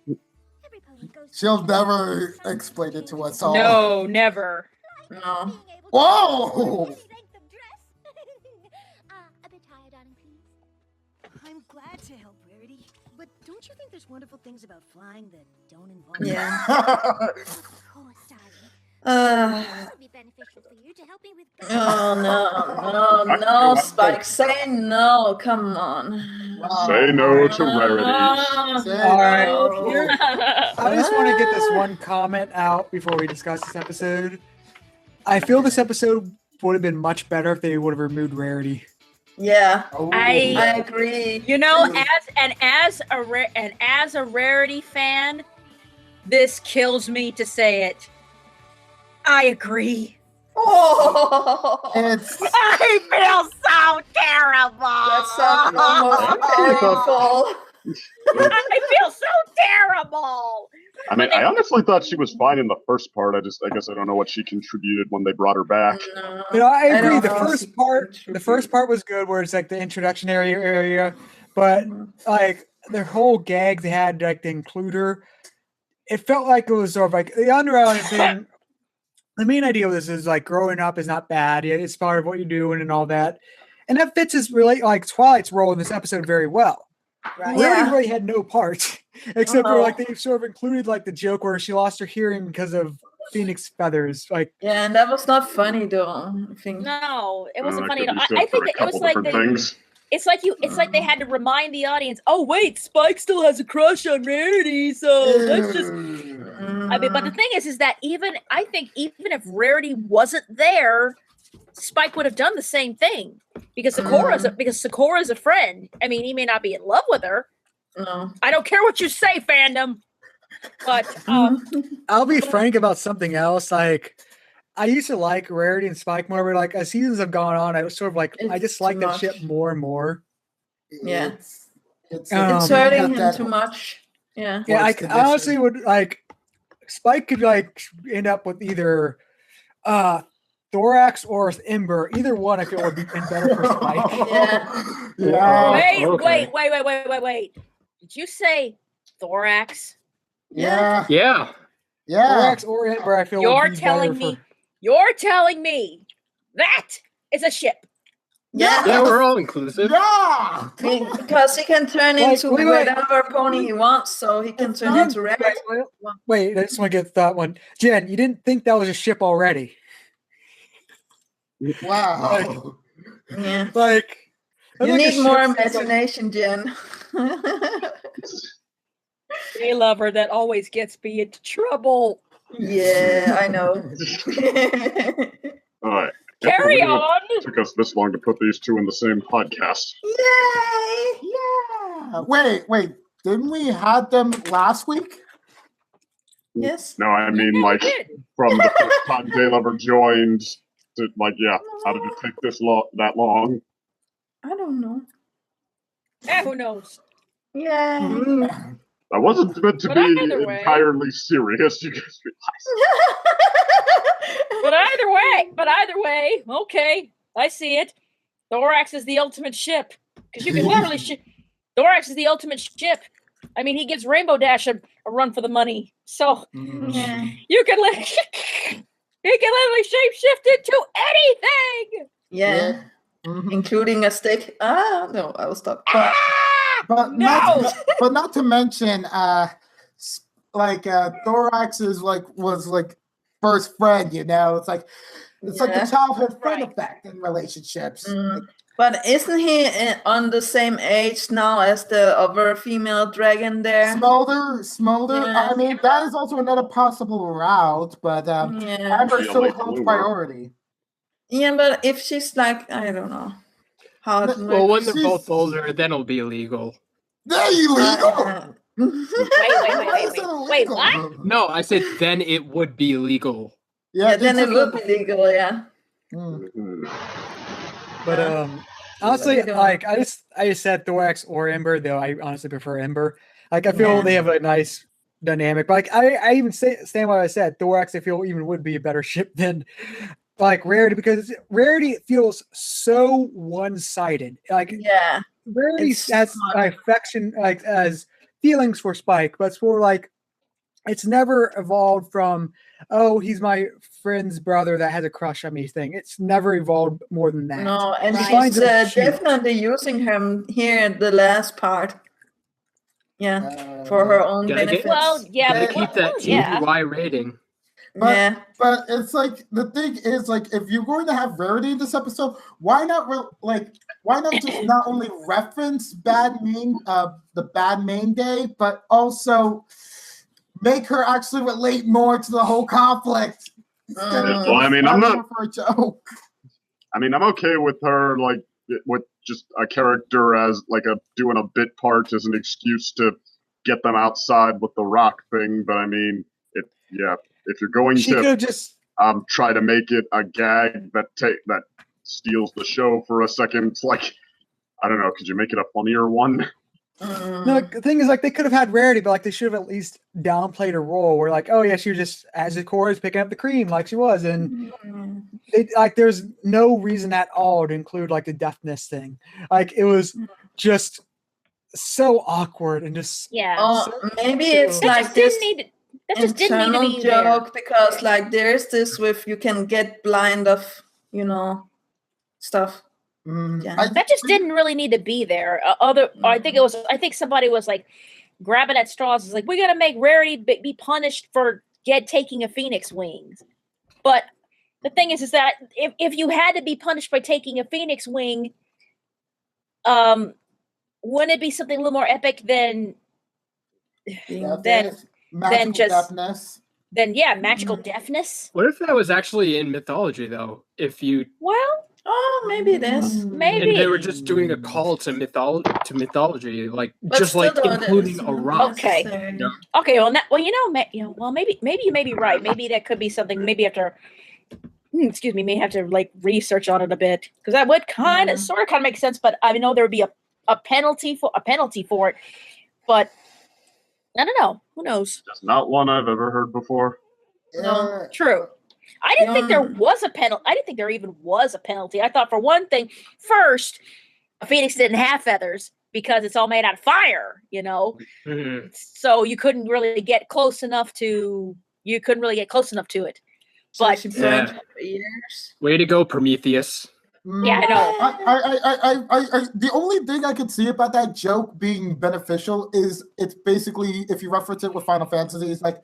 Every poet goes She'll through never it. explain it to us all. No, never. No. Being able to Whoa! length of dress. A bit higher, darling, please. I'm glad to help, Rarity. But don't you think there's wonderful things about flying that don't involve Yeah. Of course, darling. This would be beneficial for you to help me with Oh no, Spike. Say no. Come on. Say no to Rarity. Say All right. no. I just want to get this one comment out before we discuss this episode. I feel this episode would have been much better if they would have removed Rarity. Yeah, Oh. I agree. You know, as a Rarity fan, this kills me to say it. I agree. Oh, It's I feel so terrible. that sounds almost painful. I feel so terrible. I mean, I honestly thought she was fine in the first part. I guess I don't know what she contributed when they brought her back. No. You know, I agree. don't The know. first part was good, where it's like the introductionary area, but like their whole gag they had like to include her. It felt like it was sort of like the underlying thing. The main idea of this is like growing up is not bad. It's part of what you're doing and all that, and that fits his like Twilight's role in this episode very well. Right. Rarity really had no part, except for Uh-oh. like they sort of included like the joke where she lost her hearing because of Phoenix feathers. Like, Yeah, and that was not funny though. I think. No, it wasn't That funny. could At be all. I said for think a that it was couple like different things. it's like they had to remind the audience. Oh wait, Spike still has a crush on Rarity, so let's just. I mean, but the thing is that I think even if Rarity wasn't there, Spike would have done the same thing because Zecora's a friend. I mean, he may not be in love with her. No. I don't care what you say, fandom. But I'll be frank about something else. Like, I used to like Rarity and Spike more, but like as seasons have gone on, I was sort of like I It's just too like that much. ship more and more. Yeah. It's It's Hurting got him that- too much. Yeah. Yeah, What's the I honestly mission? would like Spike could like end up with either Thorax or Ember. Either one, I feel would be better for Spike. Yeah. Yeah. Okay. wait. Did you say Thorax? Yeah. Yeah. Yeah. Thorax or Ember, I feel You're would be telling better me you're telling me that is a ship. Yeah. Yeah, we're all inclusive. Yeah. Because he can turn Like, into wait. whatever pony he wants, so he can turn into Rarity. Wait, I just want to get that one. Jen, you didn't think that was a ship already? Wow. Yeah. Like, I You think a need more ship seems like- imagination, Jen. A lover that always gets me into trouble. Yeah, I know. All right. Carry It on. took us this long to put these two in the same podcast. Yay! Yeah. Wait. Didn't we have them last week? Yes. No, I mean like Did. from the first time Daylover joined to like, yeah, how did it take that long? I don't know. Who knows? Yay! I wasn't meant to But be either way- entirely serious. You guys But either way, okay, I see it. Thorax is the ultimate ship because you can literally Thorax is the ultimate ship. I mean, he gives Rainbow Dash a run for the money, so Yeah. you can he can literally shapeshift into anything. Yeah. Mhm. Including a stick. No, I will stop. But No! not to mention, Thorax was like first friend. You know, it's like Yeah. the childhood friend Right. effect in relationships. Mm. But isn't he on the same age now as the other female dragon there? Smolder. Yeah. I mean, that is also another possible route, but Yeah. Amber Feel still like holds Blue. priority. Yeah, but if she's like, I don't know. How it Well, when they're She's- both older, then it'll be illegal. They're illegal. Wait, what? No, I said then it would be illegal. Yeah, then it would be legal, yeah. Mm. Mhm. But honestly, we don't- like I just said Thorax or Ember, though I honestly prefer Ember. Like I feel Yeah. they have a nice dynamic. But like I even stand what I said. Thorax, I feel even would be a better ship than like Rarity, because Rarity feels so one-sided. Like Yeah. Rarity It's has not- affection, like as feelings for Spike, but it's more like it's never evolved from, oh, he's my friend's brother that has a crush on me thing. It's never evolved more than that. No, and Right. she's Finds him cute. definitely using him here in the last part. Yeah, for her own Gotta get- benefits. Well, yeah, Gotta but keep that yeah. TVY rating. But- Yeah. But it's like the thing is like if you're going to have Rarity in this episode, why not just not only reference the bad main day, but also make her actually relate more to the whole conflict. Instead of Well, I mean, I'm having not- her for a joke. I mean, I'm okay with her like with just a character as like doing a bit part as an excuse to get them outside with the rock thing. But I mean, if you're going She could to have just try to make it a gag that steals the show for a second, like I don't know, could you make it a funnier one? no. The thing is, like, they could have had Rarity, but like they should have at least downplayed her role. Where like, oh yeah, she was just as Zecora is picking up the cream, like she was, and there's no reason at all to include like the deafness thing. Like it was just so awkward and just Yeah. Oh, so- maybe it's That like just this didn't need. That just didn't need to internal be there. joke because like there's this with you can get blind of stuff. Yeah. That just didn't really need to be there. I think somebody was like grabbing at straws. It's like we got to make Rarity be punished for taking a Phoenix wings. But the thing is that if you had to be punished by taking a Phoenix wing, wouldn't it be something a little more epic than Magical just- deafness. magical deafness? What if that was actually in mythology, though? If you Well, Oh, maybe it is. maybe. and they were just doing a call to mythology, like But just like still, though, including it's a rock. Okay. necessary. Okay, well, maybe you may be right. Maybe that could be something. Maybe after, excuse me, may have to like research on it a bit because that would kind of, sort of make sense. But I know there would be a penalty for it. But I don't know. Who knows? That's not one I've ever heard before. No. True. I didn't think there was a penalty. I didn't think there even was a penalty. I thought for one thing, first, a Phoenix didn't have feathers because it's all made out of fire. Mhm. So you couldn't really get close enough to. You couldn't really get close enough to it. So But she burned Yeah. her ears. Way to go, Prometheus. Yeah, I know. I the only thing I could see about that joke being beneficial is it's basically if you reference it with Final Fantasy, it's like,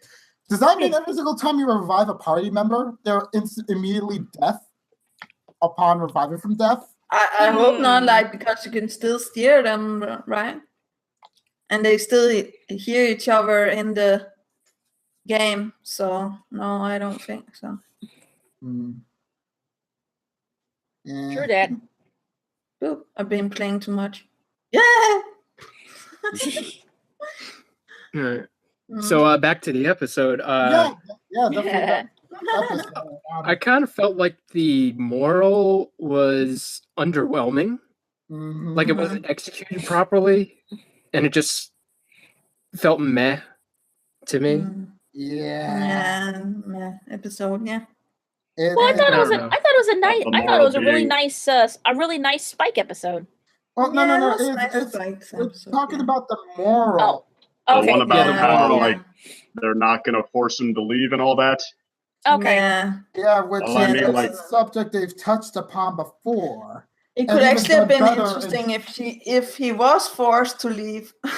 does that mean every single time you revive a party member, they're immediately deaf upon reviving from death? I hope not, like because you can still steer them, right? And they still hear each other in the game. So no, I don't think so. Yeah. True, Dad. Oop, I've been playing too much. Yeah. Alright. So back to the episode. Yeah, definitely. Yeah. That episode, I kind of felt like the moral was underwhelming. mhm. Like it wasn't executed properly, and it just felt meh to me. Yeah. Yeah, episode, yeah. Well, I thought it was. I don't know. I thought it was a nice. The I thought it was a moral really being- nice Spike episode. Well, no. Yeah, it was nice It's episode, talking yeah. about the moral. The Okay. one about Yeah. how like they're not gonna force him to leave and all that. Okay. Yeah. Yeah, which Well, I is mean, a like- subject they've touched upon before. It And could even actually have been done better interesting if he was forced to leave. I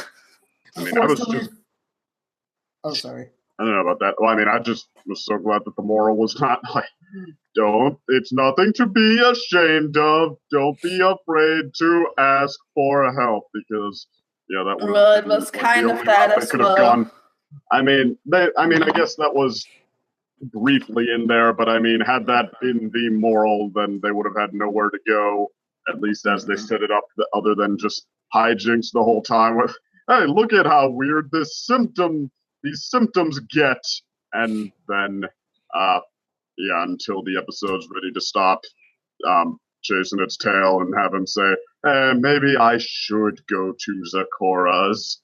mean, I was Unfortunately- just Oh, sorry. I don't know about that. Well, I mean, I just was so glad that the moral was not like, it's nothing to be ashamed of. Don't be afraid to ask for help because, yeah, that would Well, it was kind of that as well. I mean, I guess that was briefly in there, but I mean, had that been the moral, then they would have had nowhere to go, at least as they set it up, other than just hijinks the whole time with, hey, look at how weird these symptoms get, and then until the episode's ready to stop chasing its tail and have him say, maybe I should go to Zecora's.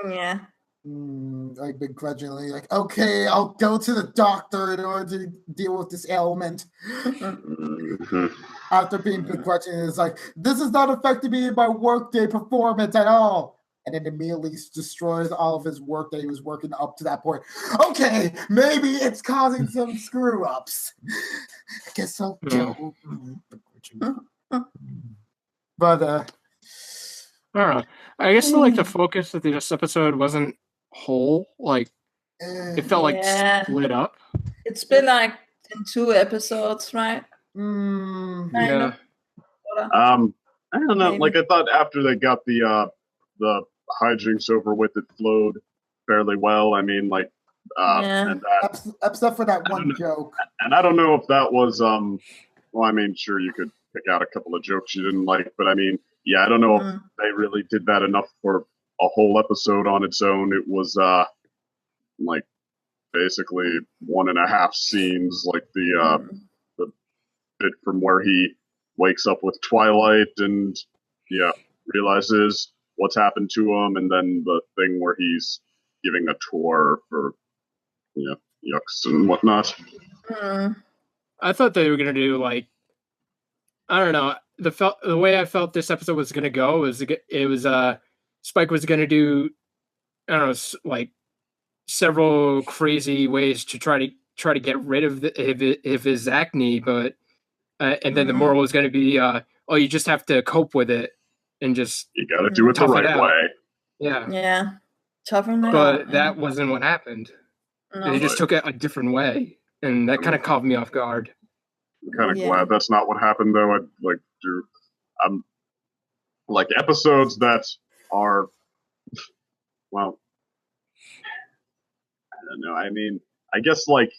Yeah. Like begrudgingly, like, okay, I'll go to the doctor in order to deal with this ailment. After being begrudging, it's like, this is not affecting me in my workday performance at all. And it immediately destroys all of his work that he was working up to that point. Okay, maybe it's causing some screw ups. I guess I'll go. But I don't know. I guess like the focus of this episode wasn't whole. Like it felt like split up. It's been like in 2 episodes, right? Yeah. I don't know. Maybe. Like I thought after they got the hijinks over with, it flowed fairly well. I mean, like, and that, except for that one joke. And I don't know if that was well, I mean, sure, you could pick out a couple of jokes you didn't like, but I mean, yeah, I don't know if they really did that enough for a whole episode on its own. It was like basically 1.5 scenes, like the bit from where he wakes up with Twilight and realizes what's happened to him, and then the thing where he's giving a tour for yucks and whatnot. I thought they were gonna do like, I don't know, the way I felt this episode was gonna go was Spike was gonna do, I don't know, like several crazy ways to try to get rid of his acne, but and then the moral was gonna be you just have to cope with it and just you gotta do it the right way. Yeah. Toughen it But out. that wasn't what happened. No. They just took it a different way, and that kind of caught me off guard. I'm kind of glad that's not what happened, though. I'd like to, like episodes that are, well, I don't know. I mean, I guess like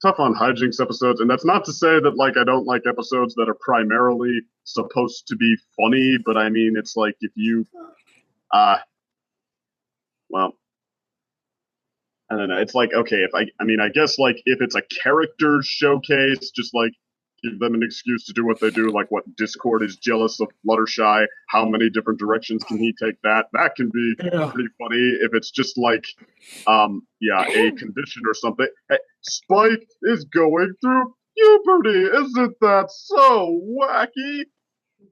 tough on hijinks episodes, and that's not to say that like I don't like episodes that are primarily supposed to be funny, but I mean, it's like if you, well, I don't know. It's like, okay, I guess like if it's a character showcase, just like give them an excuse to do what they do, like what Discord is jealous of Fluttershy, how many different directions can he take that? That can be pretty funny. If it's just like, a condition or something. Hey, Spike is going through puberty. Isn't that so wacky?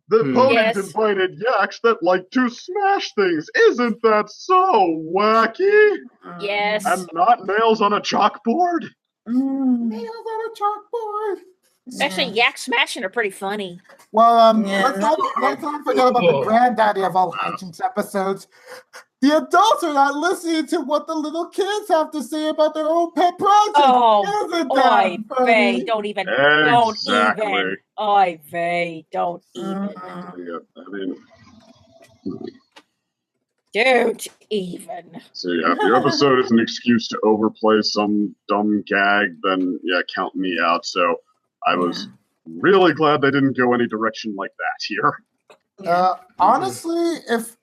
The ponies invited yaks that like to smash things. Isn't that so wacky? Yes. And not nails on a chalkboard? Nails on a chalkboard. Actually, yak smashing are pretty funny. Well, let's not forget about the granddaddy of all hijinks episodes. The adults are not listening to what the little kids have to say about their own pet projects. Oh, Isn't that funny? don't even. Exactly. Don't even. Yeah, I mean, Don't even. so yeah, if your episode is an excuse to overplay some dumb gag, then count me out. So I was really glad they didn't go any direction like that here. Honestly, if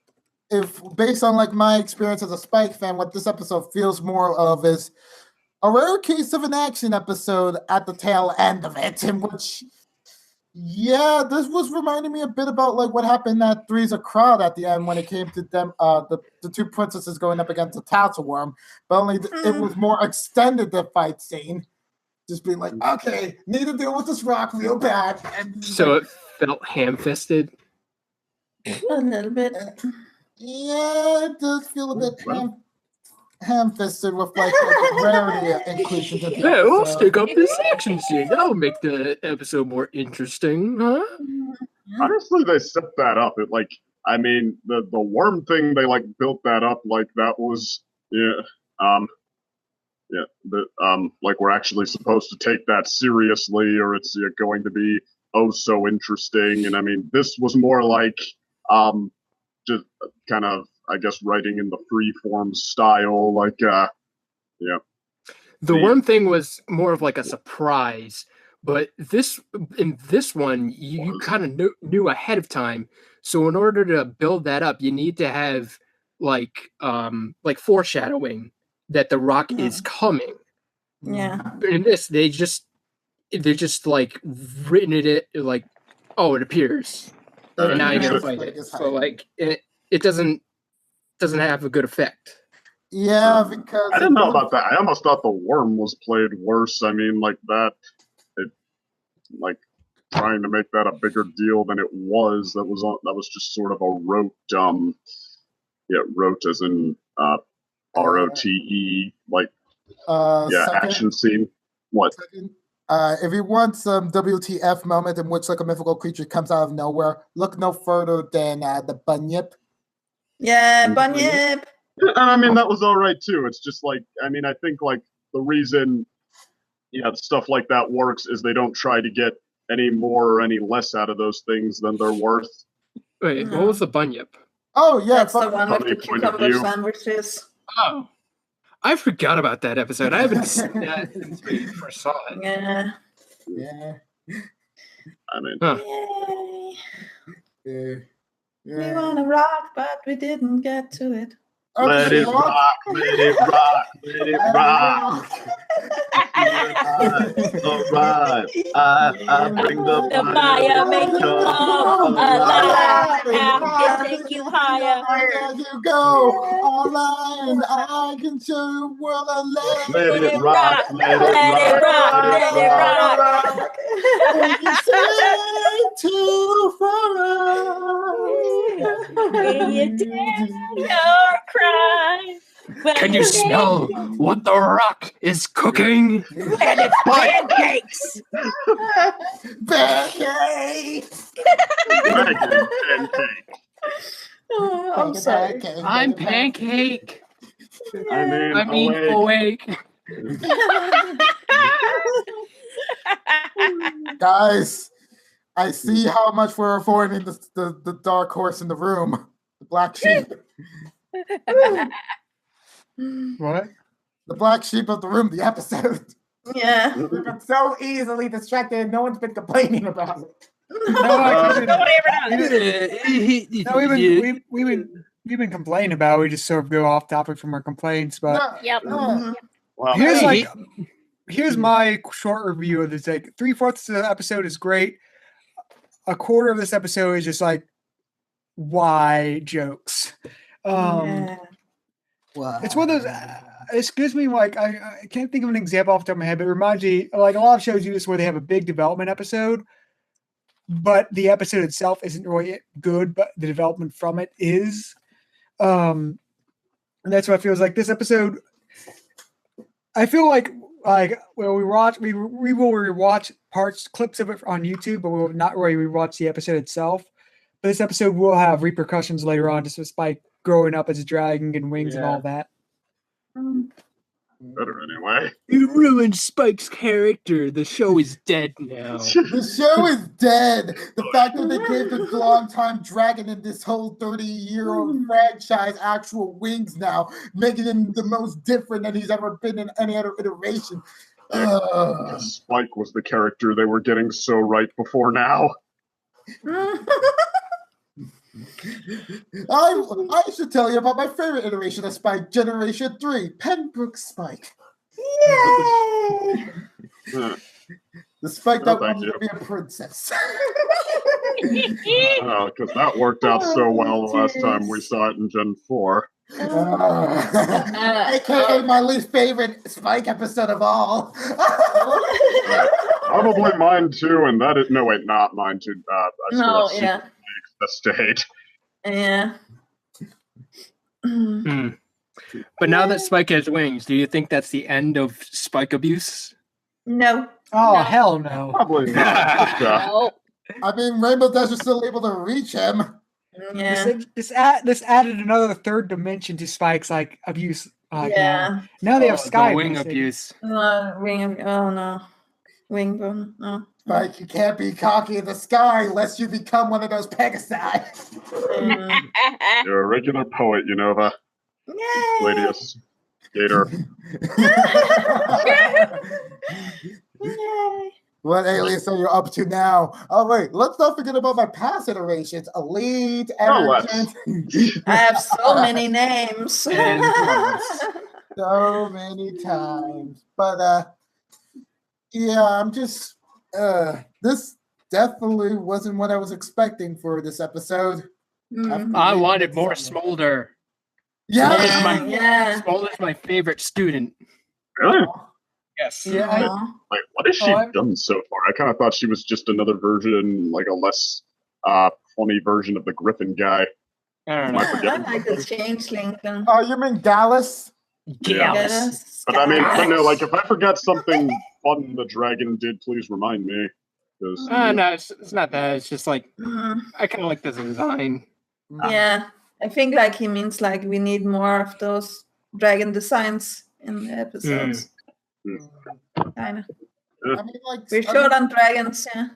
based on like my experience as a Spike fan, what this episode feels more of is a rare case of an action episode at the tail end of it, in which, this was reminding me a bit about like what happened at Three's a Crowd at the end when it came to them, the 2 princesses going up against the Tassel-Worm, but only it was more extended, the fight scene. Just being like, okay, need to deal with this rock real bad. And So it felt ham-fisted. A little bit. Yeah, it does feel a bit ham-fisted with like Rarity inclusions. Yeah, we'll stick up this action scene. That'll make the episode more interesting, huh? Honestly, they set that up. It like, I mean, the worm thing, they like built that up like that was like we're actually supposed to take that seriously, or it's going to be so interesting. And I mean, this was more like just kind of, I guess, writing in the freeform style, like The worm thing was more of like a surprise, but in this one, you kind of knew ahead of time. So in order to build that up, you need to have like foreshadowing that the rock is coming. Yeah. In this, they just like written it like, oh, it appears, and now you gotta fight it. So like it doesn't doesn't have a good effect. Yeah, because I didn't know about that. I almost thought the worm was played worse. I mean, like that, like trying to make that a bigger deal than it was. That was just sort of a rote, rote as in ROTE, like action scene. What? If you want some WTF moment in which like a mythical creature comes out of nowhere, look no further than the Bunyip. Yeah, Bunyip. And I mean, that was all right too. It's just like, I mean, I think like the reason, stuff like that works is they don't try to get any more or any less out of those things than they're worth. Wait, what was the Bunyip? Oh yeah, That's the one with funny the point of cucumber view. sandwiches. Oh, I forgot about that episode. I haven't seen that since we first saw it. Yeah. Yeah. I mean, Yay. We wanna rock, but we didn't get to it. let it rock, let it rock, let it rock. All right, I bring the fire, make you come alive. I can take you higher. There you go, online. I can show you world of love. Let it rock, let it Let it rock, rock, let it rock. You say to forever. When you dare your cry. Can you smell what the rock is cooking? And it's pancakes. Pancakes. Megan Pancake. Oh, I'm sorry. I'm pancake. I I mean, mean awake. Guys, I see how much we're avoiding the dark horse in the room, the black sheep. What? The black sheep of the room, the episode. Yeah. We've been so easily distracted, no one's been complaining about it. We've been complaining about it. We just sort of go off topic from our complaints, but Yep. well, here's my short review of this. Like 3/4 of the episode is great. A quarter of this episode is just like why jokes. It's one of those. It gives me like I can't think of an example off the top of my head, but it reminds me like a lot of shows do this where they have a big development episode, but the episode itself isn't really good, but the development from it is. And that's what it feels like. This episode, I feel like well, we will rewatch clips of it on YouTube, but we will not really rewatch the episode itself. But this episode will have repercussions later on, just with Spike growing up as a dragon and wings and all that. better anyway. You ruined Spike's character. The show is dead now. The show is dead. The fact that they gave the long-time dragon in this whole 30-year-old franchise actual wings now, making him the most different that he's ever been in any other iteration. Spike was the character they were getting so right before now. I should tell you about my favorite iteration of Spike, Generation 3, Pembroke Spike. Yay! The Spike that wanted to be a princess. Because that worked out so well the last time we saw it in Gen 4. AKA my least favorite Spike episode of all. Probably mine too, and that is... No, wait, not mine too. The state. Yeah. But now that Spike has wings, do you think that's the end of Spike abuse? No. Oh, hell no. Probably not. No. I mean, Rainbow Dash is still able to reach him. Yeah. This added another third dimension to Spike's like abuse. Yeah. Now they have Sky wing abuse. Wing. Oh no. Wing bone. No. Spike, you can't be cocky in the sky unless you become one of those Pegasi. You're a regular poet, Unova. Yay! Gladius. Gator. Yay! What alias are you up to now? Oh wait, let's not forget about my past iterations. Elite, Emergent. I have so many names. So many times. But yeah, I'm just this definitely wasn't what I was expecting for this episode. I wanted more Smolder. Yeah. Smolder's my favorite student. Really? Yes. Yeah, Like, what has she done so far? I kind of thought she was just another version, like a less funny version of the Griffin guy. I don't Am know. I I forgetting? like the changeling then. Oh, you mean Dallas? Dallas. But I mean, but no, like if I forgot something fun the dragon did, please remind me. 'Cause- No, it's not that. It's just like Mm, I kind of like the design. yeah, I think like he means like we need more of those dragon designs in the episodes. Kinda. I mean, like, We're short on dragons, yeah.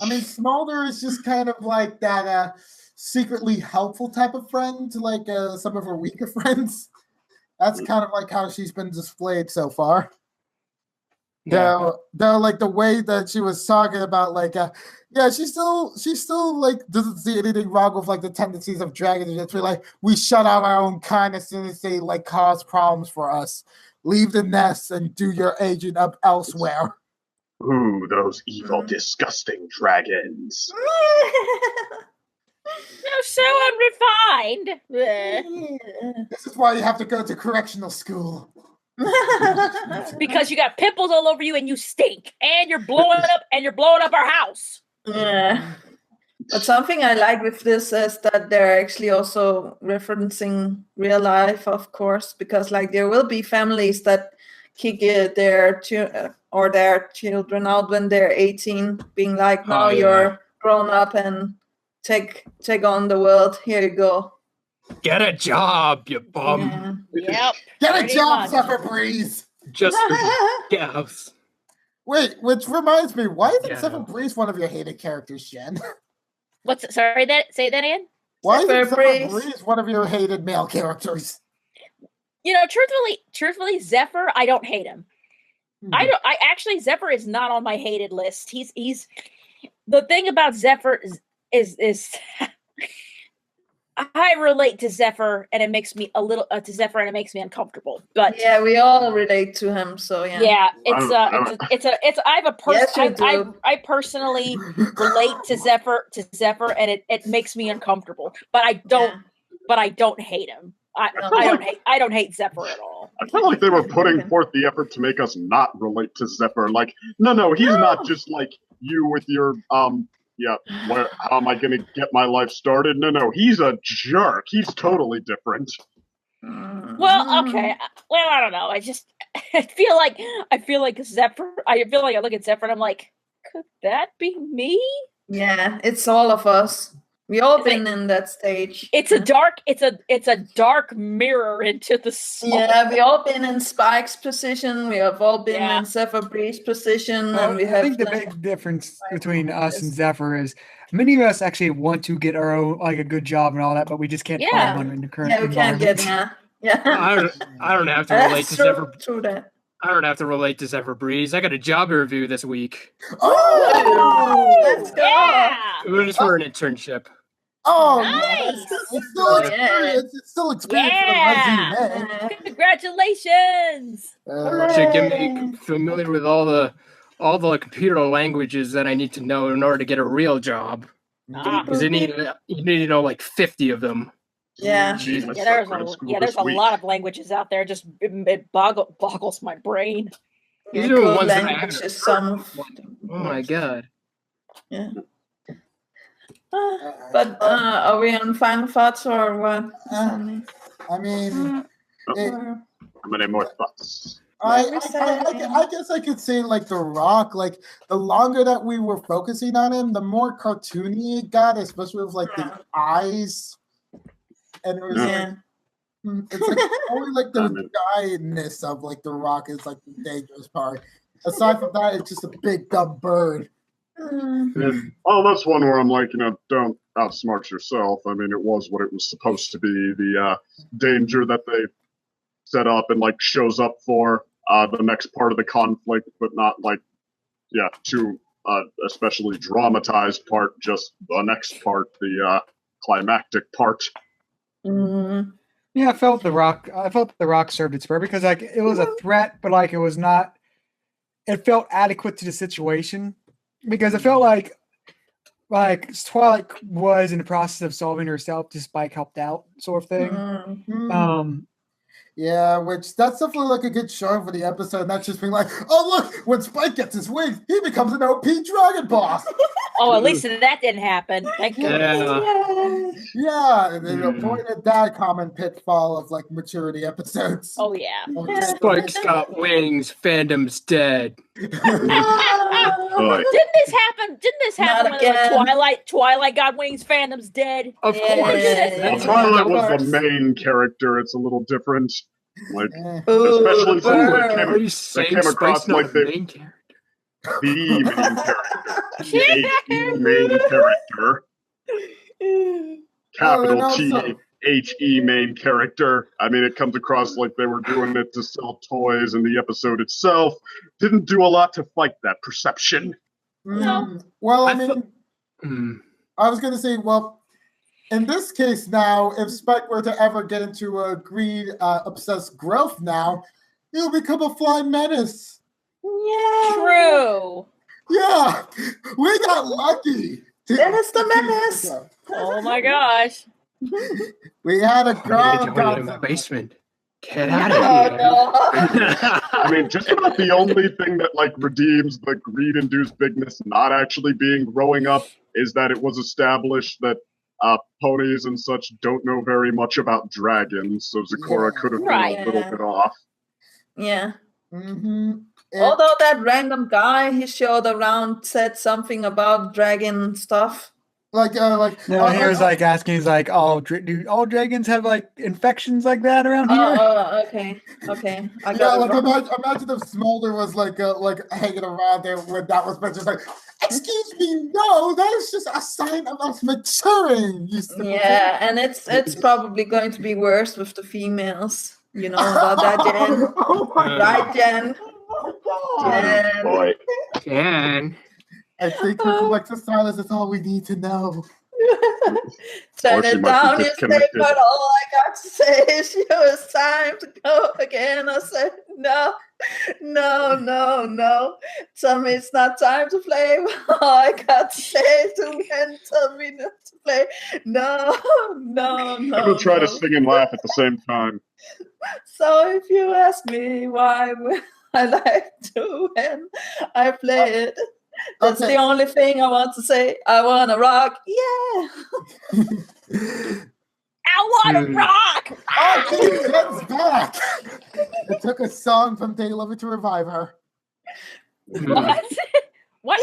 I mean, Smolder is just kind of like that secretly helpful type of friend to like some of her weaker friends. That's kind of like how she's been displayed so far. Though, like the way that she was talking about, like, yeah, she still like doesn't see anything wrong with like the tendencies of dragons. It's like we shut out our own kind as soon as they like cause problems for us. Leave the nest and do your agent up elsewhere. Ooh, those evil, disgusting dragons. So unrefined. Bleh. This is why you have to go to correctional school. Because you got pimples all over you and you stink, and you're blowing up our house. Yeah. But something I like with this is that they're actually also referencing real life, of course, because like there will be families that kick their children out when they're 18, being like, "Now you're grown up and take on the world. Here you go. Get a job, you bum. Yep. Get a pretty job, much. Zephyr Breeze. Just yes. Wait, which reminds me, why isn't Yeah. Zephyr Breeze one of your hated characters, Jen? What's sorry? Say that again. Why isn't Zephyr Zephyr Breeze. Breeze one of your hated male characters? You know, truthfully, Zephyr, I don't hate him. I actually Zephyr is not on my hated list. He's the thing about Zephyr is I relate to Zephyr and it makes me uncomfortable. But Yeah, we all relate to him, so yeah. yeah, Yes, you do. I personally relate to Zephyr and it makes me uncomfortable. But I don't hate him. I don't hate Zephyr at all. I felt like they were putting forth the effort to make us not relate to Zephyr. Like, no, he's not just like you with your how am I gonna get my life started? No, he's a jerk. He's totally different. Well, okay. Well, I don't know. I feel like Zephyr. I feel like I look at Zephyr and I'm like, could that be me? Yeah, it's all of us. We all been in that stage. It's a dark mirror into the soul. Yeah, we all been in Spike's position. We have all been in Zephyr Breeze's position, and we I have. think the big difference between us and Zephyr is many of us actually want to get our own, like a good job and all that, but we just can't find one in the current we can't get environment. I don't have to relate to Zephyr. True that. I don't have to relate to Zephyr Breeze. I got a job interview this week. Oh, Let's go. Yeah. It was for an internship. Oh, Nice. it's still experience. It's still experience Yeah. for the resume. Congratulations. To get me familiar with all the computer languages that I need to know in order to get a real job. Because you need to know like 50 of them. Yeah. Jeez, There's a lot of languages out there. Just it boggles my brain. These are the ones that I language have. is some. Oh my god. Yeah. But are we on final thoughts or what? I mean, How many more thoughts? I guess I could say like The Rock, like the longer that we were focusing on him, the more cartoony it got, especially with like the eyes. And it was it's like only like the giantness of like The Rock is like the dangerous part. Aside from that, it's just a big dumb bird. Oh, that's one where I'm like, don't outsmart yourself. I mean, it was what it was supposed to be. The danger that they set up and like shows up for the next part of the conflict, but not like, too especially dramatized part, just the next part, the climactic part. Yeah, I felt the Rock served its purpose because like it was a threat, but like it was not. It felt adequate to the situation because it felt like like Twilight was in the process of solving herself, just Spike helped out, sort of thing. Mm. Yeah, which that's definitely like a good show for the episode. Not just being like, oh look, when Spike gets his wings, he becomes an OP dragon boss. Oh, at least that didn't happen. Thank goodness. Yeah, and they avoided that common pitfall of like maturity episodes. Oh yeah. Spike's got wings. Fandom's dead. Boy. Didn't this happen? Didn't this happen Not when again. Twilight got wings? Fandom's dead. Of Yeah. course. Well, Twilight was the main character. It's a little different. Like, Ooh, especially since burn. they Are you came saying across Spike's not like the the main character? main character. The main character. Capital no, so- T-H-E main character. I mean, it comes across like they were doing it to sell toys, and the episode itself didn't do a lot to fight that perception. Well, I I thought- mean, I was gonna say, well, in this case now, if Spike were to ever get into a greed obsessed growth now, he'll become a flying menace. True. Yeah, we got lucky. Dennis the Menace. Oh my gosh. We had a I need to ground join you in my concept. basement. Get out Oh, of here. no. I mean, just about the only thing that like redeems the greed-induced bigness not actually being growing up is that it was established that ponies and such don't know very much about dragons, so Zecora Yeah. could have been Right. a little bit off. Yeah. Mm-hmm. Although that random guy he showed around said something about dragon stuff. Like, No, he was like asking, he's like, "Oh, do all dragons have like infections like that around here?" Oh, okay. Okay. I yeah, got like it wrong. imagine if Smolder was like hanging around there when that was mentioned. Like, excuse me, no, that is just a sign of us maturing. You stupid Yeah, and it's probably going to be worse with the females. You know about that, Jen? Oh my Right, Jen? God. Jen. Boy. Can. I think her collective silence is all we need to know. Turn Or she it might be down, you say, disconnected. but all I got to say is it's time to go again. I said, no. Tell me it's not time to play. All I got to say is to men tell me not to play. No. I'm gonna try to sing and laugh at the same time. So if you ask me why I like to when I play it, that's Okay. the only thing I want to say. I want to rock. Yeah. I want to rock. Oh, Jen's back. It took a song from Day Lover to revive her. What? What?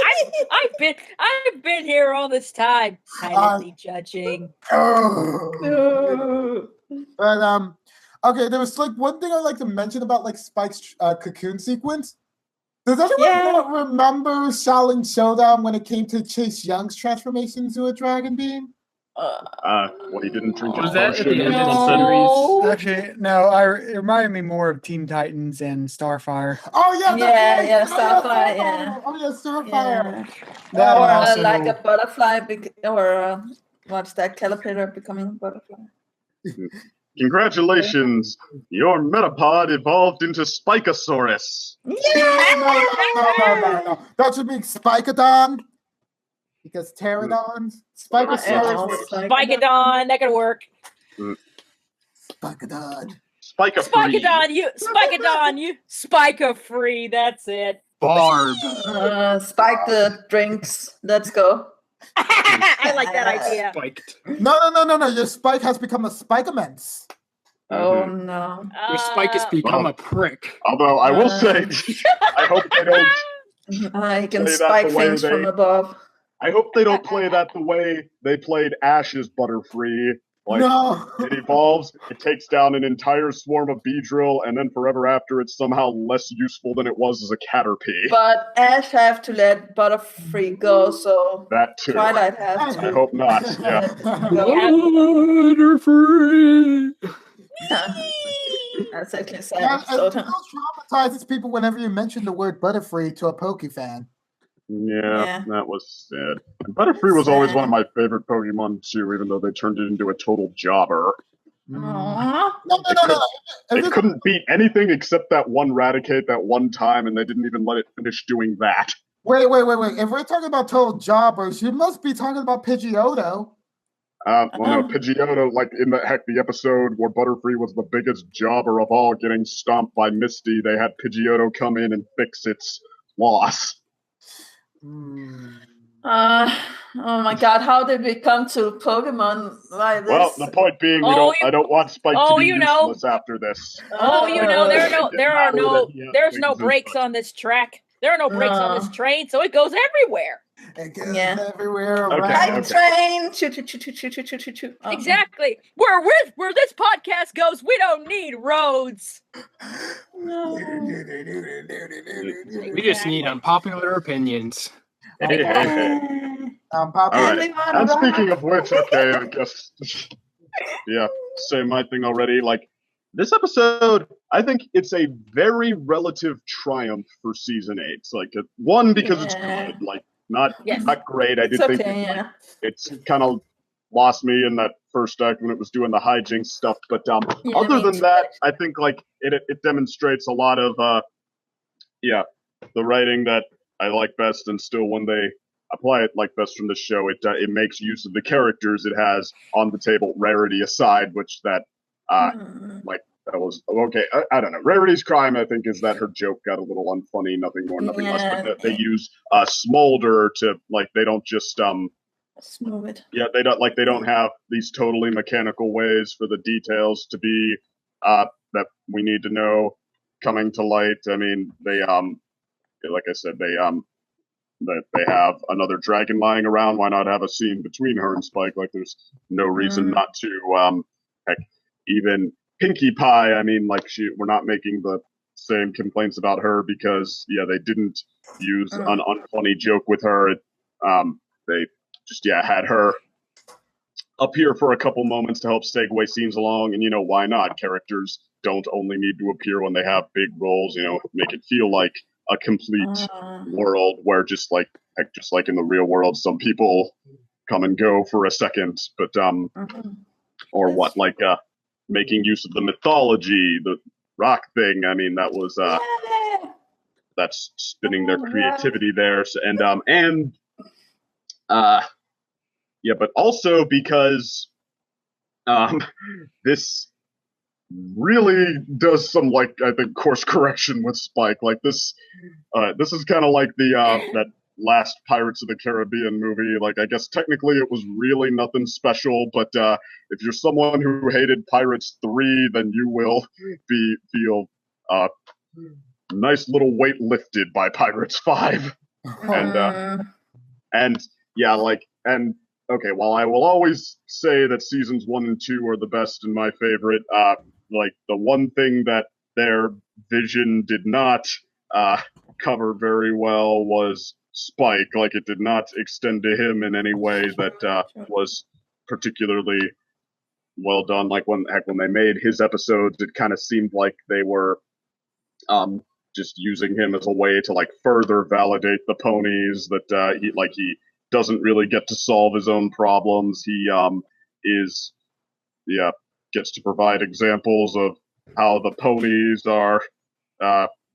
I've been here all this time, silently judging. Oh. But okay, there was like one thing I'd like to mention about like Spike's cocoon sequence. Does anyone not remember Shaolin Showdown when it came to Chase Young's transformation into a dragon being? He didn't drink his Was that at potion. the end of the No. series? Actually, no. It reminded me more of Teen Titans and Starfire. Oh yeah, Yeah, Starfire, yeah. Oh yeah, Starfire. That Or and also, like a butterfly, or what's that, caterpillar becoming a butterfly. Congratulations, your Metapod evolved into Spikosaurus. No. That should be Spikadon. Because pterodons, Spikosaurus, Spikadon, that could work. Spikadon. Spikadon, you Spiker free. That's it. Barb. Spike the drinks. Let's go. I like that idea. Spiked. No. Your Spike has become a Spike-immense. Oh no. Your Spike has become a prick. Although I will say, I hope they don't. You can Say that spike the way things from they- above. I hope they don't play that the way they played Ash's Butterfree. Like, No. it evolves, it takes down an entire swarm of Beedrill, and then forever after, it's somehow less useful than it was as a Caterpie. But Ash have to let Butterfree go, so That too. Twilight have I to. hope not. Yeah. Butterfree. That's actually Yeah, sad. it So, still traumatizes people whenever you mention the word Butterfree to a Poke fan. Yeah, that was sad. And Butterfree was always one of my favorite Pokemon too, even though they turned it into a total jobber. Aw. No. It couldn't beat anything except that one Raticate that one time, and they didn't even let it finish doing that. Wait. If we're talking about total jobbers, you must be talking about Pidgeotto. Well, no, Pidgeotto, like in the episode where Butterfree was the biggest jobber of all, getting stomped by Misty, they had Pidgeotto come in and fix its loss. Oh my God! How did we come to Pokemon like this? Well, the point being, I don't want Spike to be useless after this. There's no brakes on this track. There are no brakes on this train, so it goes everywhere. It goes everywhere. Like train. Choo. Exactly. Where this podcast goes, we don't need roads. No. We just need unpopular opinions. Hey. All right. And speaking of which, okay, I guess, say my thing already. Like, this episode, I think it's a very relative triumph for season 8. It's like, one, because it's good, like, not great. I did think it's kind of lost me in that first act when it was doing the hijinks stuff. But other than that, I think, like, it demonstrates a lot of, the writing that I like best, and still when they apply it like best from the show, it makes use of the characters it has on the table, Rarity aside, which that that was okay. I don't know. Rarity's crime, I think, is that her joke got a little unfunny, nothing more, nothing less. But they use Smolder to, like, they don't just smooth it. Yeah, they don't have these totally mechanical ways for the details to be that we need to know coming to light. I mean, they like I said, they have another dragon lying around. Why not have a scene between her and Spike? Like, there's no reason not to. Heck, even Pinkie Pie. I mean, like, we're not making the same complaints about her because they didn't use an unfunny joke with her. They just had her appear for a couple moments to help segue scenes along, and why not? Characters don't only need to appear when they have big roles. Make it feel like a complete world where just like in the real world, some people come and go for a second, but or what, like making use of the mythology, the rock thing. I mean, that was that's spinning their creativity there. So, but also because this really does some, like, I think, course correction with Spike. Like, this is kind of like the that last Pirates of the Caribbean movie. Like, I guess technically it was really nothing special, but if you're someone who hated Pirates 3, then you will feel nice little weight lifted by Pirates 5. Okay, while I will always say that seasons 1 and 2 are the best and my favorite, like, the one thing that their vision did not cover very well was Spike. Like, it did not extend to him in any way that was particularly well done. Like, when they made his episodes, it kind of seemed like they were just using him as a way to, like, further validate the ponies, that he doesn't really get to solve his own problems. He gets to provide examples of how the ponies are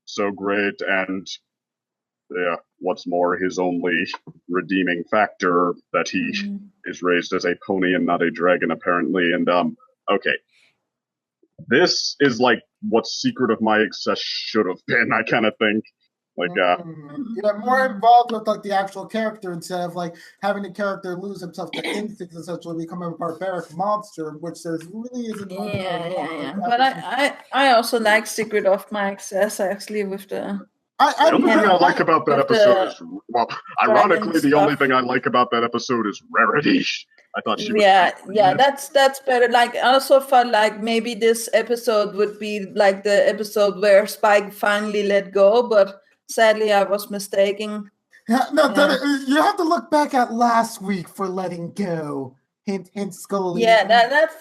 so great, and what's more, his only redeeming factor that he is raised as a pony and not a dragon, apparently. And okay, this is like what Secret of My Excess should have been, I kind of think. Like, more involved with, like, the actual character instead of, like, having the character lose himself to instincts, essentially become a barbaric monster, which there really isn't. But I also like Secret of My Excess, actually, with the. The only thing I like about that episode is, well, ironically, the only thing I like about that episode is Rarity. I thought she was that's better. Like, I also felt like maybe this episode would be like the episode where Spike finally let go, but sadly I was mistaken. You have to look back at last week for letting go. Hint, Scully. Yeah,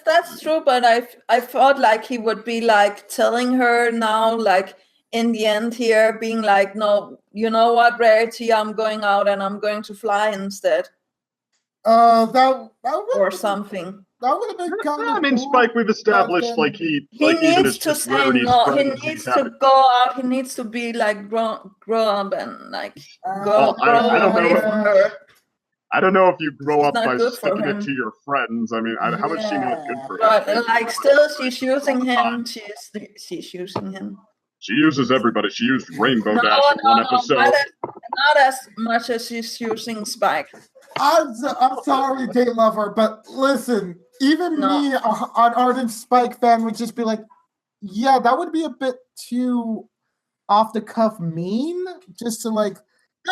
that's true, but I felt like he would be, like, telling her now, like, in the end here, being like, no, you know what, Rarity, I'm going out and I'm going to fly instead. That or something. That would have been kind of I mean, cool. Spike, we've established then- like he He even needs as to just say Rarity's no. He friends, needs he's to having- go out. He needs to be like grow up and like Well, grow I don't away know. from her. I don't know if you grow It's up not by good for sticking him. it to your friends. I mean, how much do you know it's good for him? But like, still, she's using him. She's using him. She uses everybody. She used Rainbow No, Dash in one episode. not as much as she's using Spike. I'm sorry, Day Lover, but listen, even No. me, an ardent Spike fan, would just be like, yeah, that would be a bit too off the cuff mean, just to like.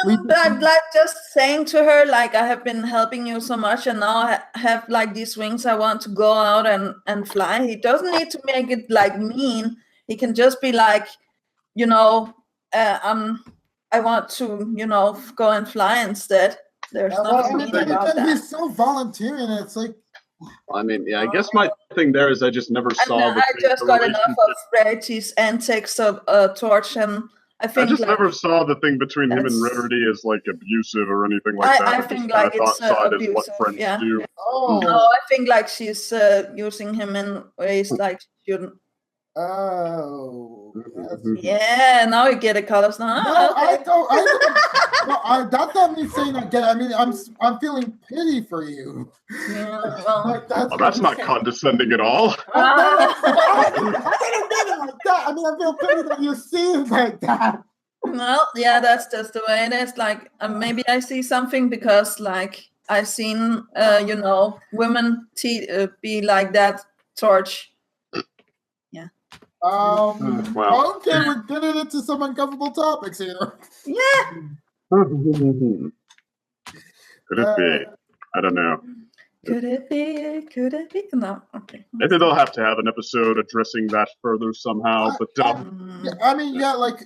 No, but I'm like just saying to her, like, I have been helping you so much, and now I have like these wings. I want to go out and fly. He doesn't need to make it like mean. He can just be like, you know, I want to, you know, go and fly instead. There's nothing mean about that. He's so volunteering, and it's like. I mean, yeah, I guess my thing there is I just never saw. And I just got enough of relationship. Rarity's antics of Torch, and I I think just like, never saw the thing between him and That's- Rarity as like abusive or anything like that. I just think kinda like it's saw it as what abusive. friends Yeah. do. Oh. No, I think like she's using him in ways like she shouldn't. Oh. Yeah, now you get it, colors now. No, Okay. I don't. That's not me saying I get it. I mean, I'm feeling pity for you. Yeah, well, Like, Oh, that's not condescending at all. I didn't mean it like that. I mean, I feel pity that you see it like that. well, yeah, that's just the way it is. Like, maybe I see something because, like, I've seen, you know, women be like that. Torch. Wow. Okay, we're getting into some uncomfortable topics here. Yeah. Could it be? I don't know. Could it be? Could it be? No. Okay. Maybe they'll have to have an episode addressing that further somehow. But Mm. Yeah, I mean, like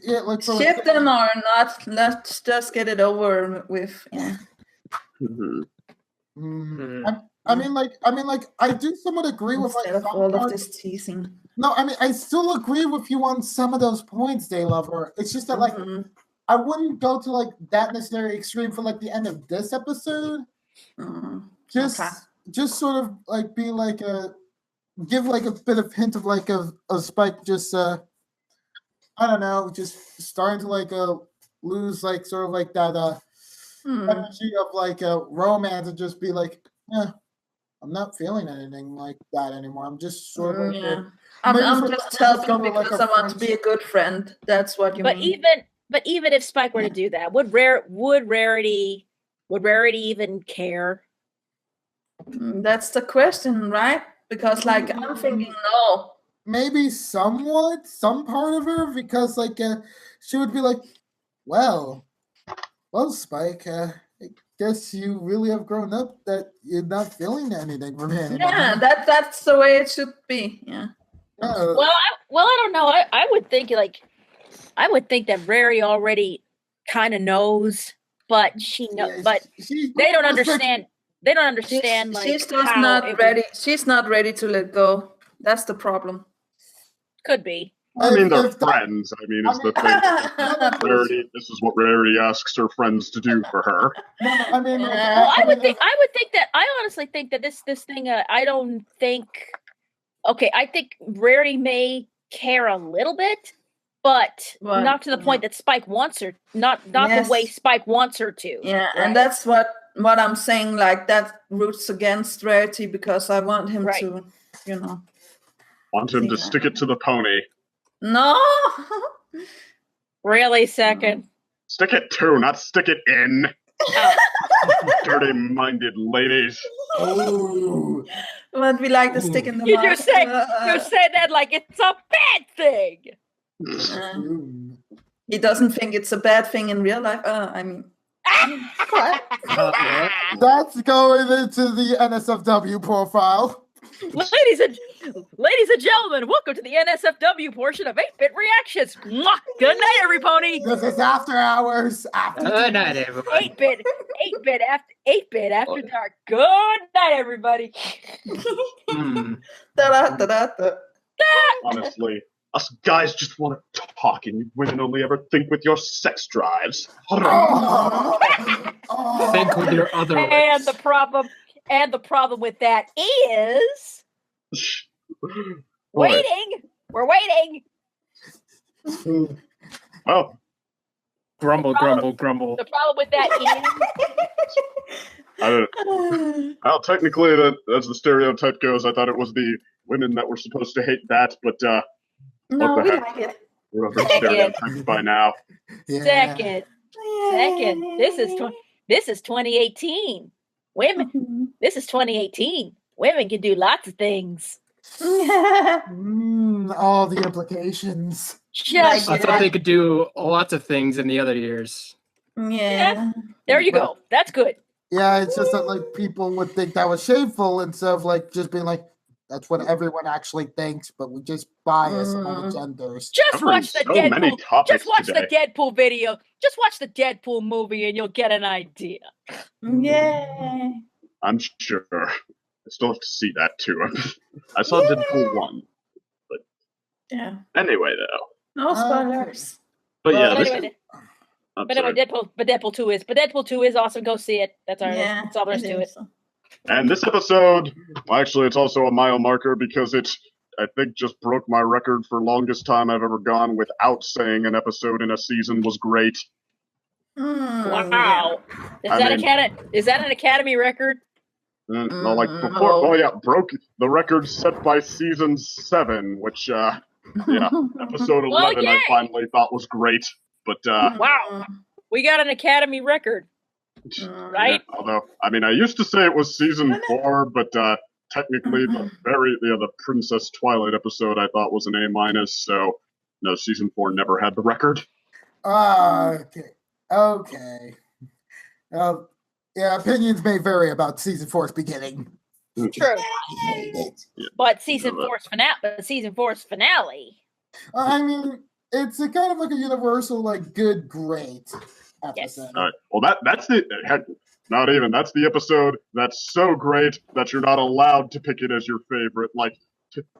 for Ship them or not, let's just get it over with. Yeah. I mean, like, I do somewhat agree with like Instead of some all of parts. this teasing. No, I mean, I still agree with you on some of those points, Day Lover. It's just that, like, Mhm. I wouldn't go to like that necessary extreme for like the end of this episode. Mhm. Just, Okay. just sort of like be like give like a bit of hint of like a Spike just I don't know, just starting to like lose like sort of like that Hmm. energy of like romance and just be like, yeah, I'm not feeling anything like that anymore. I'm just sort of like Yeah. maybe I'm sort of just like helping like because a I want to be a friendship. good friend. That's what you But mean. even if Spike were to do that, would Rarity even care? That's the question, right? Because like I'm thinking no. Maybe somewhat, some part of her, because like she would be like, well, Spike, I guess you really have grown up that you're not feeling anything from me anymore. Yeah, that's the way it should be. Yeah. Yeah. Well, I don't know. I would think that Rarity already kind of knows, but she knows, Yeah, but she- they don't it's like- understand. They don't understand. Like, She's just how not it would- ready. She's not ready to let go. That's the problem. Could be. I mean, they're if that- friends. I mean, is the thing. Yeah. Rarity, this is what Rarity asks her friends to do for her. No, I mean, like, Yeah. Well, I would mean, think. I honestly think that this thing. I don't think. Okay, I think Rarity may care a little bit, but But, not to the point that Spike wants her. Not Yes. the way Spike wants her to. Yeah, right? and that's what I'm saying. Like that roots against Rarity because I want him Right. to, you know. Want him to Yeah. stick it to the pony. No. Really, second. Stick it to, not stick it in. Oh. Dirty-minded ladies. oh, But we like to stick in the You mouth. say that like it's a bad thing. He doesn't think it's a bad thing in real life. I mean, that's going into the NSFW profile. Ladies and gentlemen, welcome to the NSFW portion of 8-Bit Reactions. Mwah! Good night, every pony. This is after hours. Good night, everybody. 8-Bit after dark. Good night, everybody. da-da-da-da-da. Honestly, us guys just want to talk, and you women only ever think with your sex drives. Oh. Think with your other And lips. the problem And the problem with that is Boy. waiting. We're waiting. Well, Grumble, grumble, grumble. The problem with that is well, technically, as the stereotype goes, I thought it was the women that were supposed to hate that, but No, what the we heck? like it. We're over stereotypes by now. Yeah. second. This is 2018. Women. This is 2018. Women can do lots of things. All the implications. Just I thought they could do lots of things in the other years. Yeah. there you go. That's good. Yeah, it's just that like people would think that was shameful instead of like just being like, that's what everyone actually thinks, but we just bias all the genders. Just Covering watch the so many Deadpool. topics Just watch today. the Deadpool video. Just watch the Deadpool movie, and you'll get an idea. Yeah. I'm sure. I still have to see that too. I saw Deadpool 1. Yeah. Anyway, though. No spoilers. But yeah, But this anyway, I'm but anyway, sorry. Deadpool 2 is. But Deadpool 2 is awesome. Go see it. That's all. Yeah. That's all there is to it. And this episode, well, actually, it's also a mile marker because it, I think, just broke my record for longest time I've ever gone without saying an episode in a season was great. Wow. Is I that mean- is that an Academy record? No, like before, oh yeah, broke the record set by season 7, which, yeah, episode 11 I yay! finally thought was great. But, Wow. We got an Academy record, right? yeah, although, I mean, I used to say it was season 4, but technically the Princess Twilight episode I thought was an A-, so no, season 4 never had the record. Okay. Yeah, opinions may vary about season 4's beginning. True. I hate it. But season 4's finale. I mean, it's a kind of like a universal, like, good, great episode. All right. Well, that's the heck, not even. That's the episode that's so great that you're not allowed to pick it as your favorite. Like,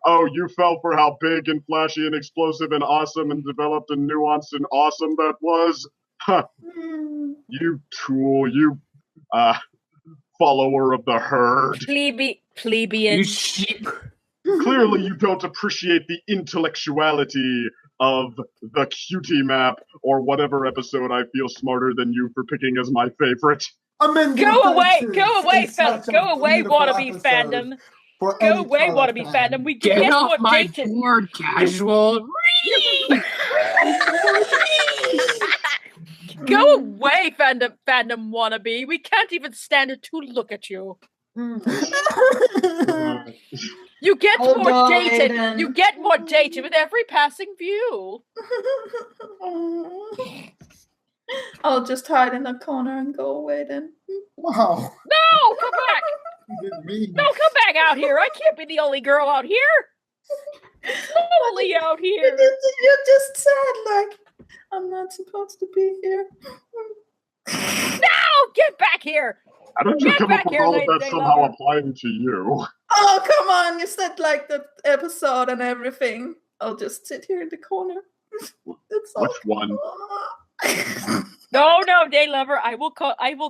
oh, you fell for how big and flashy and explosive and awesome and developed and nuanced and awesome that was. Huh. You tool. You follower of the herd. Plebeian. You sheep. Clearly, you don't appreciate the intellectuality of the cutie map or whatever episode I feel smarter than you for picking as my favorite. Go away, wannabe fandom. Go away, wannabe fandom. We Get get off more my dated. board, casual. Go away, fandom wannabe. We can't even stand it to look at you. You get Oh, more no, dated. Aiden. You get more dated with every passing view. I'll just hide in a corner and go away then. Wow. No, come back. You didn't mean No, come back out here. I can't be the only girl out here. Only out here. You just said, like, I'm not supposed to be here. No, get back here. How did you Get come up back with here, all of lady that somehow lover. applying to you? Oh, come on. You said, like, the episode and everything. I'll just sit here in the corner. It's all Which one? No, Day Lover. I will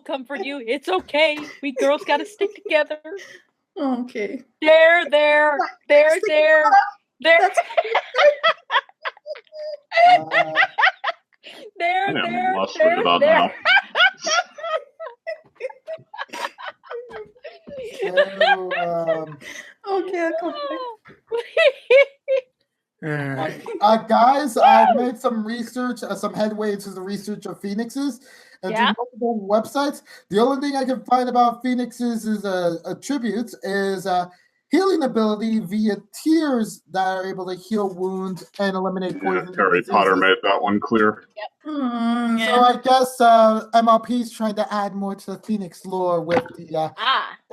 comfort you. It's okay. We girls gotta stick together. Okay. There. That's- There. I'm frustrated about now. Okay, I'll come back. Guys, I made some research, some headway into the research of phoenixes and Yeah. through multiple websites. The only thing I can find about phoenixes is attributes is healing ability via tears that are able to heal wounds and eliminate Yeah, poison. Harry Potter made that one clear. So Yeah. I guess MLP is trying to add more to the phoenix lore with the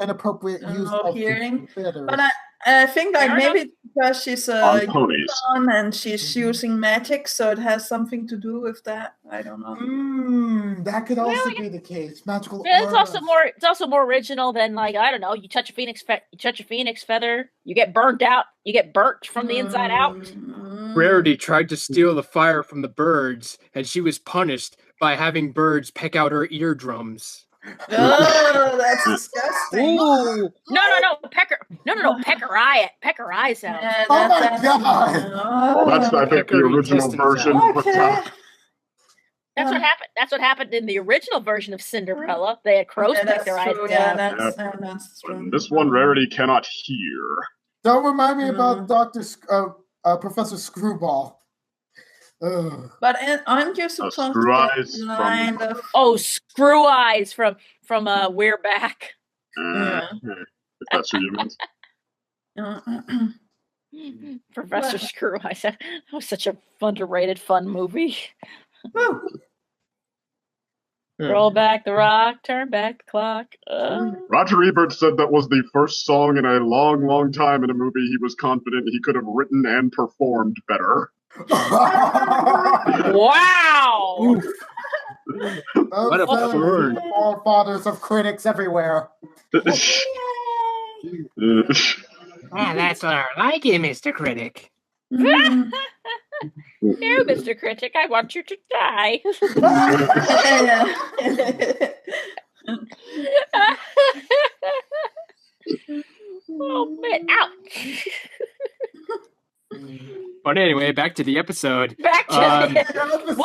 inappropriate use of hearing. feathers. But I think, like, Fair maybe it's because she's On a ponies. unicorn and she's using magic, so it has something to do with that. I don't know. That could also Well, be the case. Magical. Yeah, it's also auras. more. It's also more original than, like, I don't know. You touch a phoenix feather, you get burnt out. You get burnt from the inside out. Rarity tried to steal the fire from the birds, and she was punished by having birds peck out her eardrums. Oh, that's disgusting. Ooh. No. Pecker Eye sounds. Yeah, Oh my that's- God. Well, that's I think the original version. But, Okay. That's what happened. That's what happened in the original version of Cinderella. They had crows Yeah, pick that's their eyes true. out. Yeah, that's but true. this one, Rarity cannot hear. Don't remind me about Professor Screwball. Ugh. But aren't you supposed to Screw get Eyes from- kind of? Oh, Screw Eyes from We're Back. Yeah. If that's who you meant. Professor Screw Eyes. That was such a underrated, fun movie. Woo. Roll back the rock, turn back the clock. Roger Ebert said that was the first song in a long, long time in a movie he was confident he could have written and performed better. Wow! What a burn. Forefathers of critics everywhere. That's what I like you, Mr. Critic. No, Mr. Critic, I want you to die. Oh man! Ouch! But anyway, back to the episode. Back to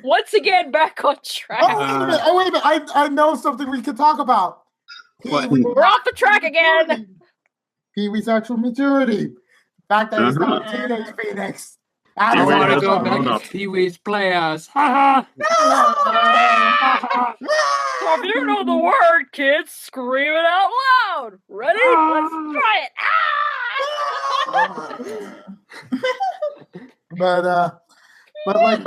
once again, back on track. Oh, wait a minute. I know something we can talk about. What? We're off the track again. Pee-wee's actual maturity. The fact that he's not a teenage Phoenix. I Wait, want to that's go not back enough. to Pee-wee's Playhouse. Ha ha! If you know the word, kids, scream it out loud. Ready? Let's try it. But like,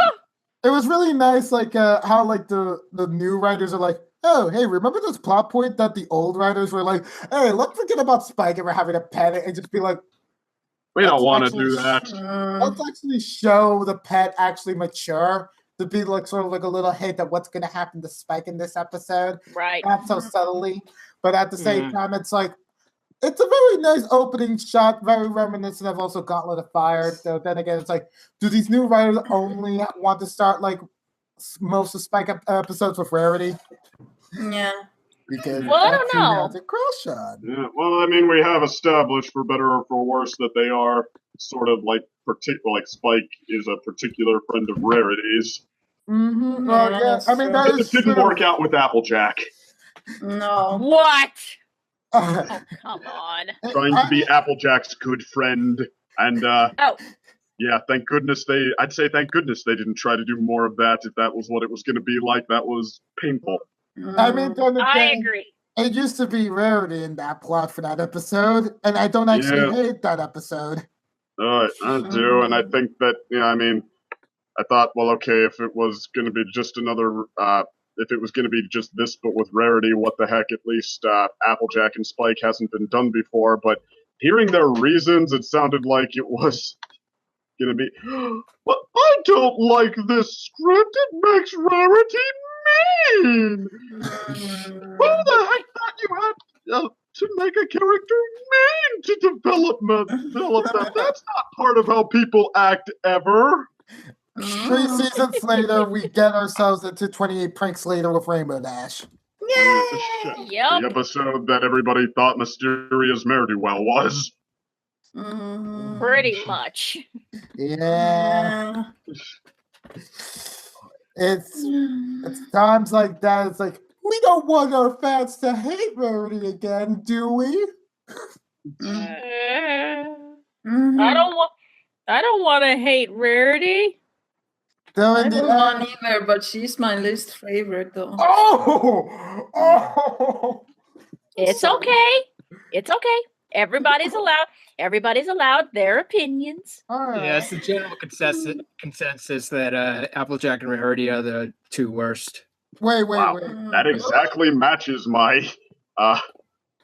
it was really nice, like how like the new writers are like, oh, hey, remember this plot point that the old writers were like, hey, let's forget about Spike and we're having a pet and just be like, We don't let's want to actually do that. let's actually show the pet actually mature to be like sort of like a little hint at what's going to happen to Spike in this episode. Right. Not so subtly, but at the same time, it's like, it's a very nice opening shot, very reminiscent of also Gauntlet of Fire. So then again, it's like, do these new writers only want to start like most of Spike episodes with Rarity? Yeah. Because Well, I don't that's who know. has a crush on. Yeah, well, I mean, we have established, for better or for worse, that they are sort of like like Spike is a particular friend of Rarity's. Mm-hmm. Yeah, Yeah, that's I mean, true. that It is didn't true. work out with Applejack. No. What? Oh, come on. Trying to be Applejack's good friend. And, Oh, yeah, thank goodness I'd say thank goodness they didn't try to do more of that. If that was what it was going to be like, that was painful. I mean, then I again, agree. it used to be Rarity in that plot for that episode, and I don't actually Yeah. hate that episode. I do, and I think that, I mean, I thought, well, okay, if it was going to be just another, if it was going to be just this, but with Rarity, what the heck, at least Applejack and Spike hasn't been done before, but hearing their reasons, it sounded like it was going to be, well, I don't like this script, it makes Rarity mean! Who the heck thought you had to make a character mean to develop them? That's not part of how people act ever. 3 seasons later, we get ourselves into 28 pranks later with Rainbow Dash. Yay! Yep. The episode that everybody thought Mysterious Ne'er-do-well was. Pretty much. Yeah. It's times like that. It's like, we don't want our fans to hate Rarity again, do we? I don't want to hate Rarity. So I in the don't want end, either, but she's my least favorite though. oh, It's okay. It's okay. Everybody's allowed their opinions. all right. Yeah, it's the general consensus that Applejack and Rarity are the two worst. Wait. Wow. That exactly matches my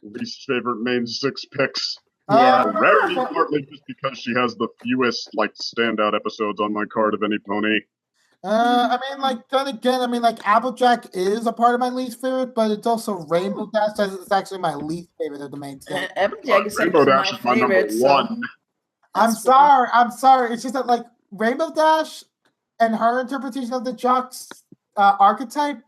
least favorite main 6 picks. Rarity partly just because she has the fewest like standout episodes on my card of any pony. I mean, like, then again, I mean, like, Applejack is a part of my least favorite, but it's also Rainbow Dash that is actually my least favorite of the main thing. Applejack is Rainbow actually Dash my is my number favorite. So. 1. I'm sorry. It's just that, like, Rainbow Dash and her interpretation of the Jock's archetype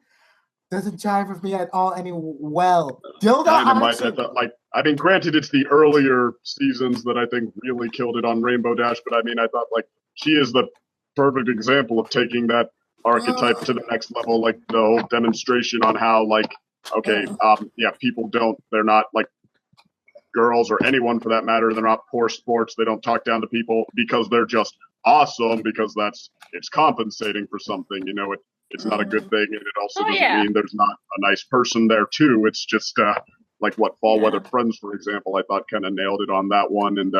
doesn't jive with me at all. Dilda, Dynamite, I thought, I mean, granted, it's the earlier seasons that I think really killed it on Rainbow Dash, but I mean, I thought like she is the perfect example of taking that archetype to the next level, like the whole demonstration on how they're not like girls or anyone for that matter, they're not poor sports, they don't talk down to people because they're just awesome, because it's compensating for something, it's not a good thing, and it also doesn't mean there's not a nice person there too. It's just like what Fall Weather Friends, for example, I thought kind of nailed it on that one. And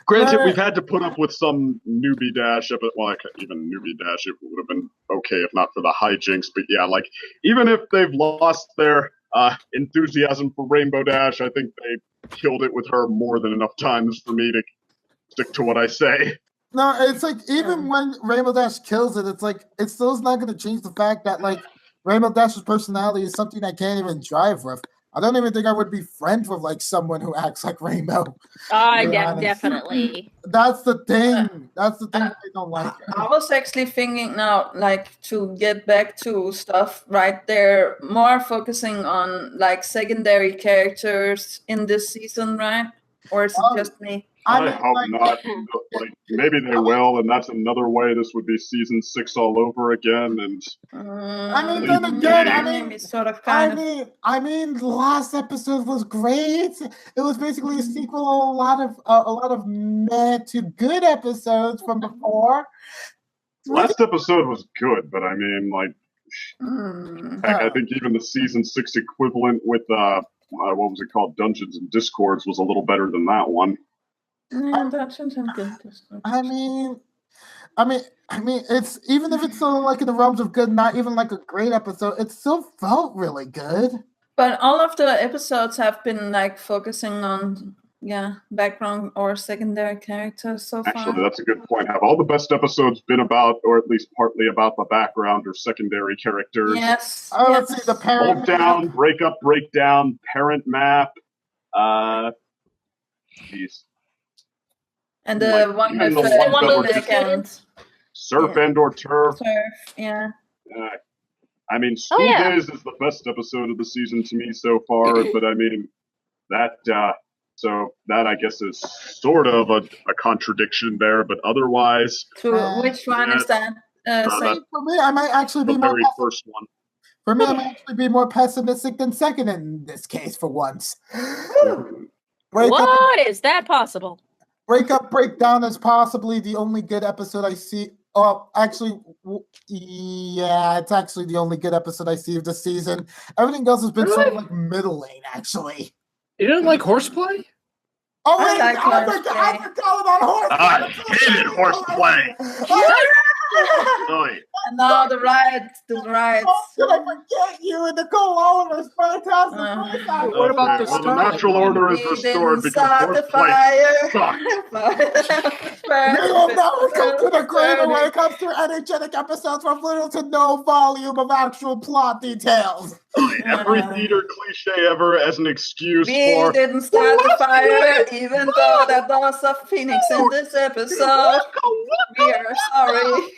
granted, we've had to put up with some newbie dash, even newbie dash, it would have been okay if not for the hijinks. But yeah, like even if they've lost their enthusiasm for Rainbow Dash, I think they killed it with her more than enough times for me to stick to what I say. No, it's like even when Rainbow Dash kills it, it's like it still is not going to change the fact that like Rainbow Dash's personality is something I can't even drive with. I don't even think I would be friends with like someone who acts like Rainbow. Definitely. That's the thing. That's the thing I don't like. I was actually thinking now, like, to get back to stuff right there, more focusing on like secondary characters in this season, right? Or is it just me? I hope not. Like, maybe they will, and that's another way this would be season 6 all over again. And then again, I mean, the last episode was great. It was basically a sequel of a lot of meh to good episodes from before. Last episode was good, but I mean, like, I think even the season 6 equivalent with what was it called, Dungeons and Discords, was a little better than that one. I mean, it's even if it's still like in the realms of good, not even like a great episode, it still felt really good. But all of the episodes have been like focusing on background or secondary characters so far. Actually, that's a good point. Have all the best episodes been about, or at least partly about, the background or secondary characters? Yes. Let's see, the parent Hold down, break up, breakdown, parent map. Jeez. And the one with the Surf and or Turf. I mean, School Days is the best episode of the season to me so far, but I mean, that I guess is sort of a contradiction there, but otherwise... which one is that? For me, I might actually be more... first one. For me, I might actually be more pessimistic than second in this case for once. Is that possible? Break Up, Breakdown is possibly the only good episode I see. Oh, actually, it's actually the only good episode I see of the season. Everything else has been sort of like middle lane, actually. You didn't like Horseplay? Oh, wait, I forgot about Horseplay. I hated Horseplay. And now the riots. Did I forget you and Nicole Oliver's fantastic? What about the the natural order is restored because Horseplay sucked. We will never come to the greater when it comes to energetic episodes with little to no volume of actual plot details. Every theater cliche ever as an excuse we didn't start the fire, even though that was a phoenix in this episode. We are sorry.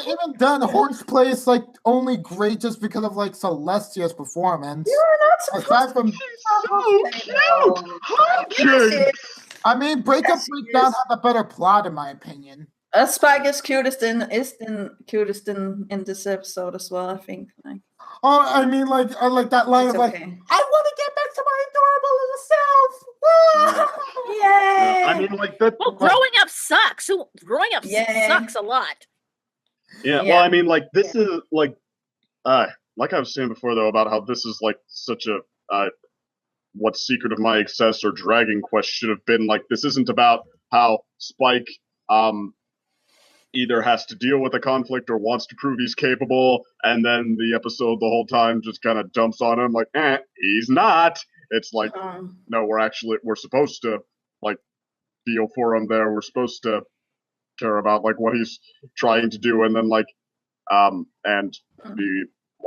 Even then, Horseplay is like only great just because of like Celestia's performance. You're not aside from I mean, Break Up, Breakdown have a better plot, in my opinion. Spike is cutest in this episode as well, I think. Like. Oh, I mean, like that line of like, I want to get back to my adorable little self. Yay! I mean, like that. Well, growing up sucks. Growing up sucks a lot. Yeah. Well, I mean, like this is like I was saying before though about how this is like such a what Secret of My Excess or Dragon Quest should have been. Like this isn't about how Spike either has to deal with a conflict or wants to prove he's capable, and then the episode the whole time just kind of dumps on him like, he's not. It's like, no, we're supposed to like feel for him there. We're supposed to care about like what he's trying to do, and then like and be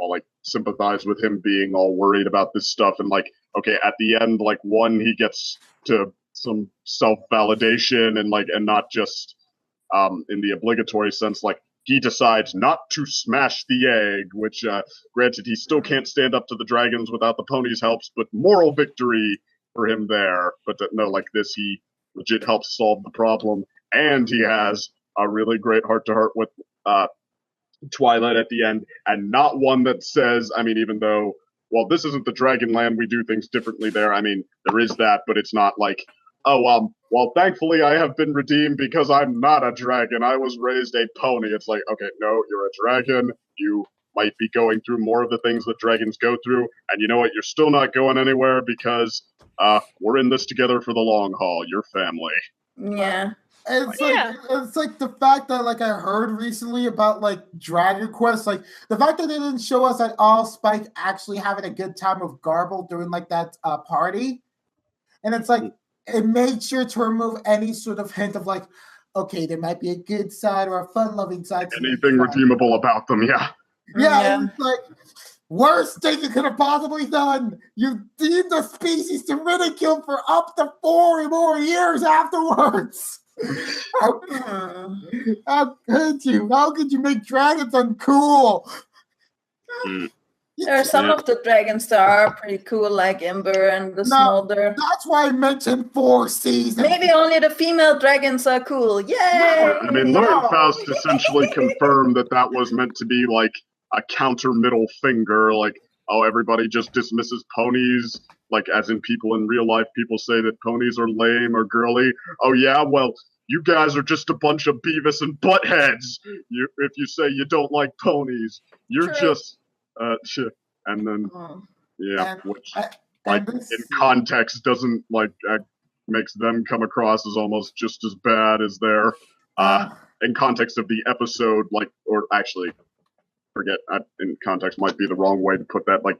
like sympathize with him being all worried about this stuff, and like, okay, at the end, like he gets to some self-validation and like, and not just in the obligatory sense, like he decides not to smash the egg, which, granted, he still can't stand up to the dragons without the ponies' helps, but moral victory for him there. But no, like this, he legit helps solve the problem, and he has a really great heart-to-heart with Twilight at the end, and not one that says, I mean, even though, well, this isn't the Dragon Land, we do things differently there. I mean, there is that, but it's not like, oh, well, thankfully I have been redeemed because I'm not a dragon. I was raised a pony. It's like, okay, no, you're a dragon. You might be going through more of the things that dragons go through, and you know what? You're still not going anywhere because we're in this together for the long haul. You're family. Yeah. It's like the fact that like I heard recently about like Dragon Quest, like the fact that they didn't show us at all Spike actually having a good time with Garble during like that party, and it's like it made sure to remove any sort of hint of like, okay, there might be a good side or a fun-loving side. Anything redeemable about them, yeah. Yeah, it's like worst thing you could have possibly done. You deemed the species to ridicule for up to 4 more years afterwards. How could you? How could you make dragons uncool? There are some of the dragons that are pretty cool, like Ember and the Smolder. That's why I mentioned 4 seasons. Maybe only the female dragons are cool. Yay! I mean, Lauren Faust essentially confirmed that was meant to be like a counter middle finger, like, oh, everybody just dismisses ponies, like as in people in real life, people say that ponies are lame or girly. Oh yeah, well, you guys are just a bunch of Beavis and Buttheads. If you say you don't like ponies, you're just shit. And then which like in context doesn't like makes them come across as almost just as bad as they're in context of the episode, like, or actually forget in context might be the wrong way to put that, like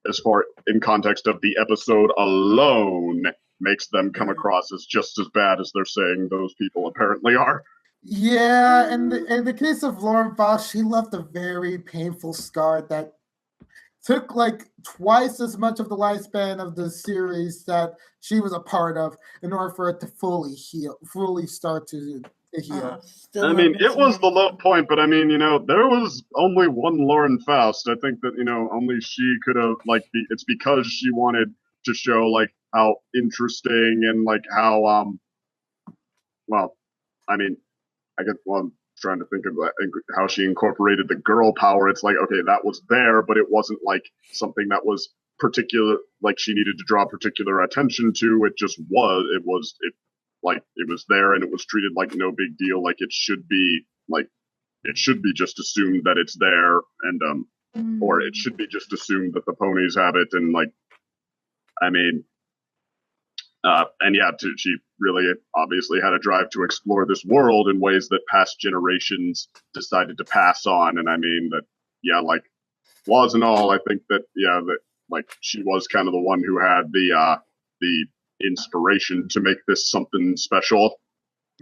as far in context of the episode alone makes them come across as just as bad as they're saying those people apparently are. Yeah, and in the case of Lauren Faust, she left a very painful scar that took like twice as much of the lifespan of the series that she was a part of in order for it to fully start to heal. I mean, it was the low point, but I mean, there was only one Lauren Faust. I think that, only she could have, like, it's because she wanted to show, like, how interesting and, like, how, well, I mean, I'm trying to think of how she incorporated the girl power. It's like, okay, that was there, but it wasn't, like, something that was particular, like, she needed to draw particular attention to. It just was, it was there and it was treated like no big deal. Like it should be just assumed that it's there and, or it should be just assumed that the ponies have it. And like, I mean, and yeah, she really obviously had a drive to explore this world in ways that past generations decided to pass on. And I mean that, yeah, like flaws and all, I think that, yeah, that like she was kind of the one who had the inspiration to make this something special.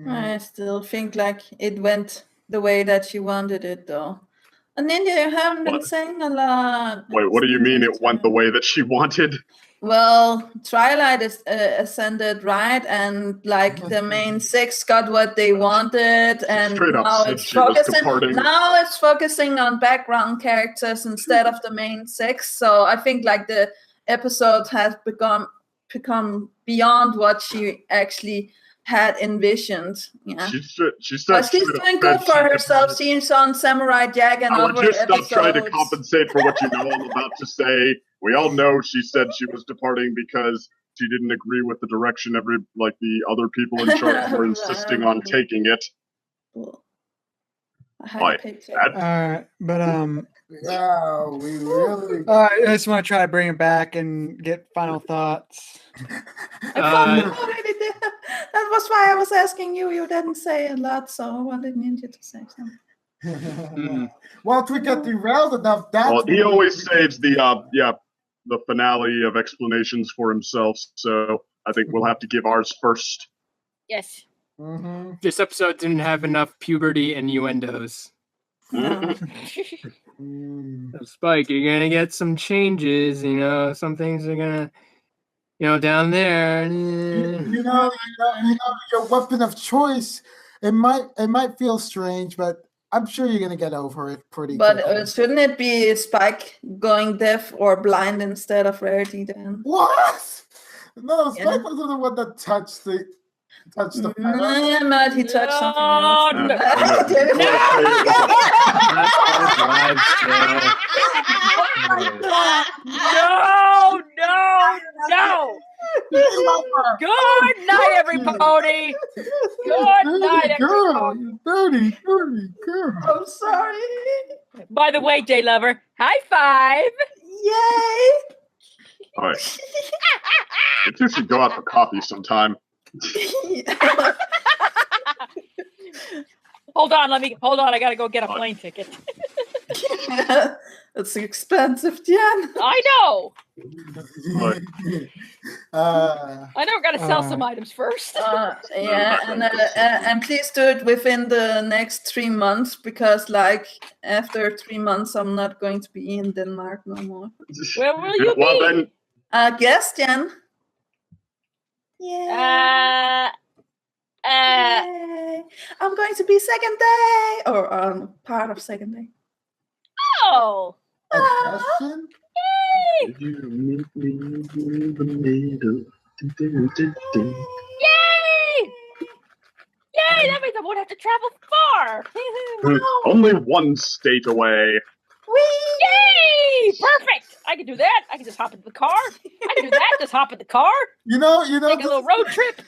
I still think like it went the way that she wanted it though. And then you haven't been saying a lot. Wait, what do you mean it went the way that she wanted? Well, Twilight is ascended, right? And like the main 6 got what they wanted, and now it's focusing on background characters instead of the main 6. So I think like the episode has become beyond what she actually had envisioned. Yeah, she's doing good for herself. She's on Samurai Jack and other episodes. Stop trying to compensate for what you know I'm about to say. We all know she said she was departing because she didn't agree with the direction the other people in charge were insisting on taking it. Cool. Yeah, we really. I just want to try to bring it back and get final thoughts. That was why I was asking you. You didn't say a lot, so I wanted you to say something. Well, if we get derailed enough, he always saves the finale of explanations for himself. So I think we'll have to give ours first. Yes. Mm-hmm. This episode didn't have enough puberty innuendos. No. Spike, you're gonna get some changes. Some things are gonna, down there. Your weapon of choice It might feel strange, but I'm sure you're gonna get over it pretty But quickly. shouldn't it be Spike going deaf or blind instead of Rarity then? What? No, Spike Yeah. wasn't the one that touched the feather. Yeah, but he touched something else. No, no. Good night, everybody. Good night, girl. everybody. You dirty girl. I'm sorry. By the way, Day Lover, high five. Yay! All right. You two should go out for coffee sometime. Hold on, I gotta go get a plane ticket. It's expensive, Jen. I know. Right. I know, gotta sell some items first. Yeah, and please do it within the next 3 months because, like, after 3 months, I'm not going to be in Denmark no more. Where will you Well, be? then, Guess, Jen. Yeah. Yay. I'm going to be second day or part of second day. Oh. A question? you meet me in the middle. Yay! Yay! That means I won't have to travel far. Only one state away. Yay! Perfect. I can do that. I can just hop in the car. I can do that. Just hop in the car. You know, Take a little road trip.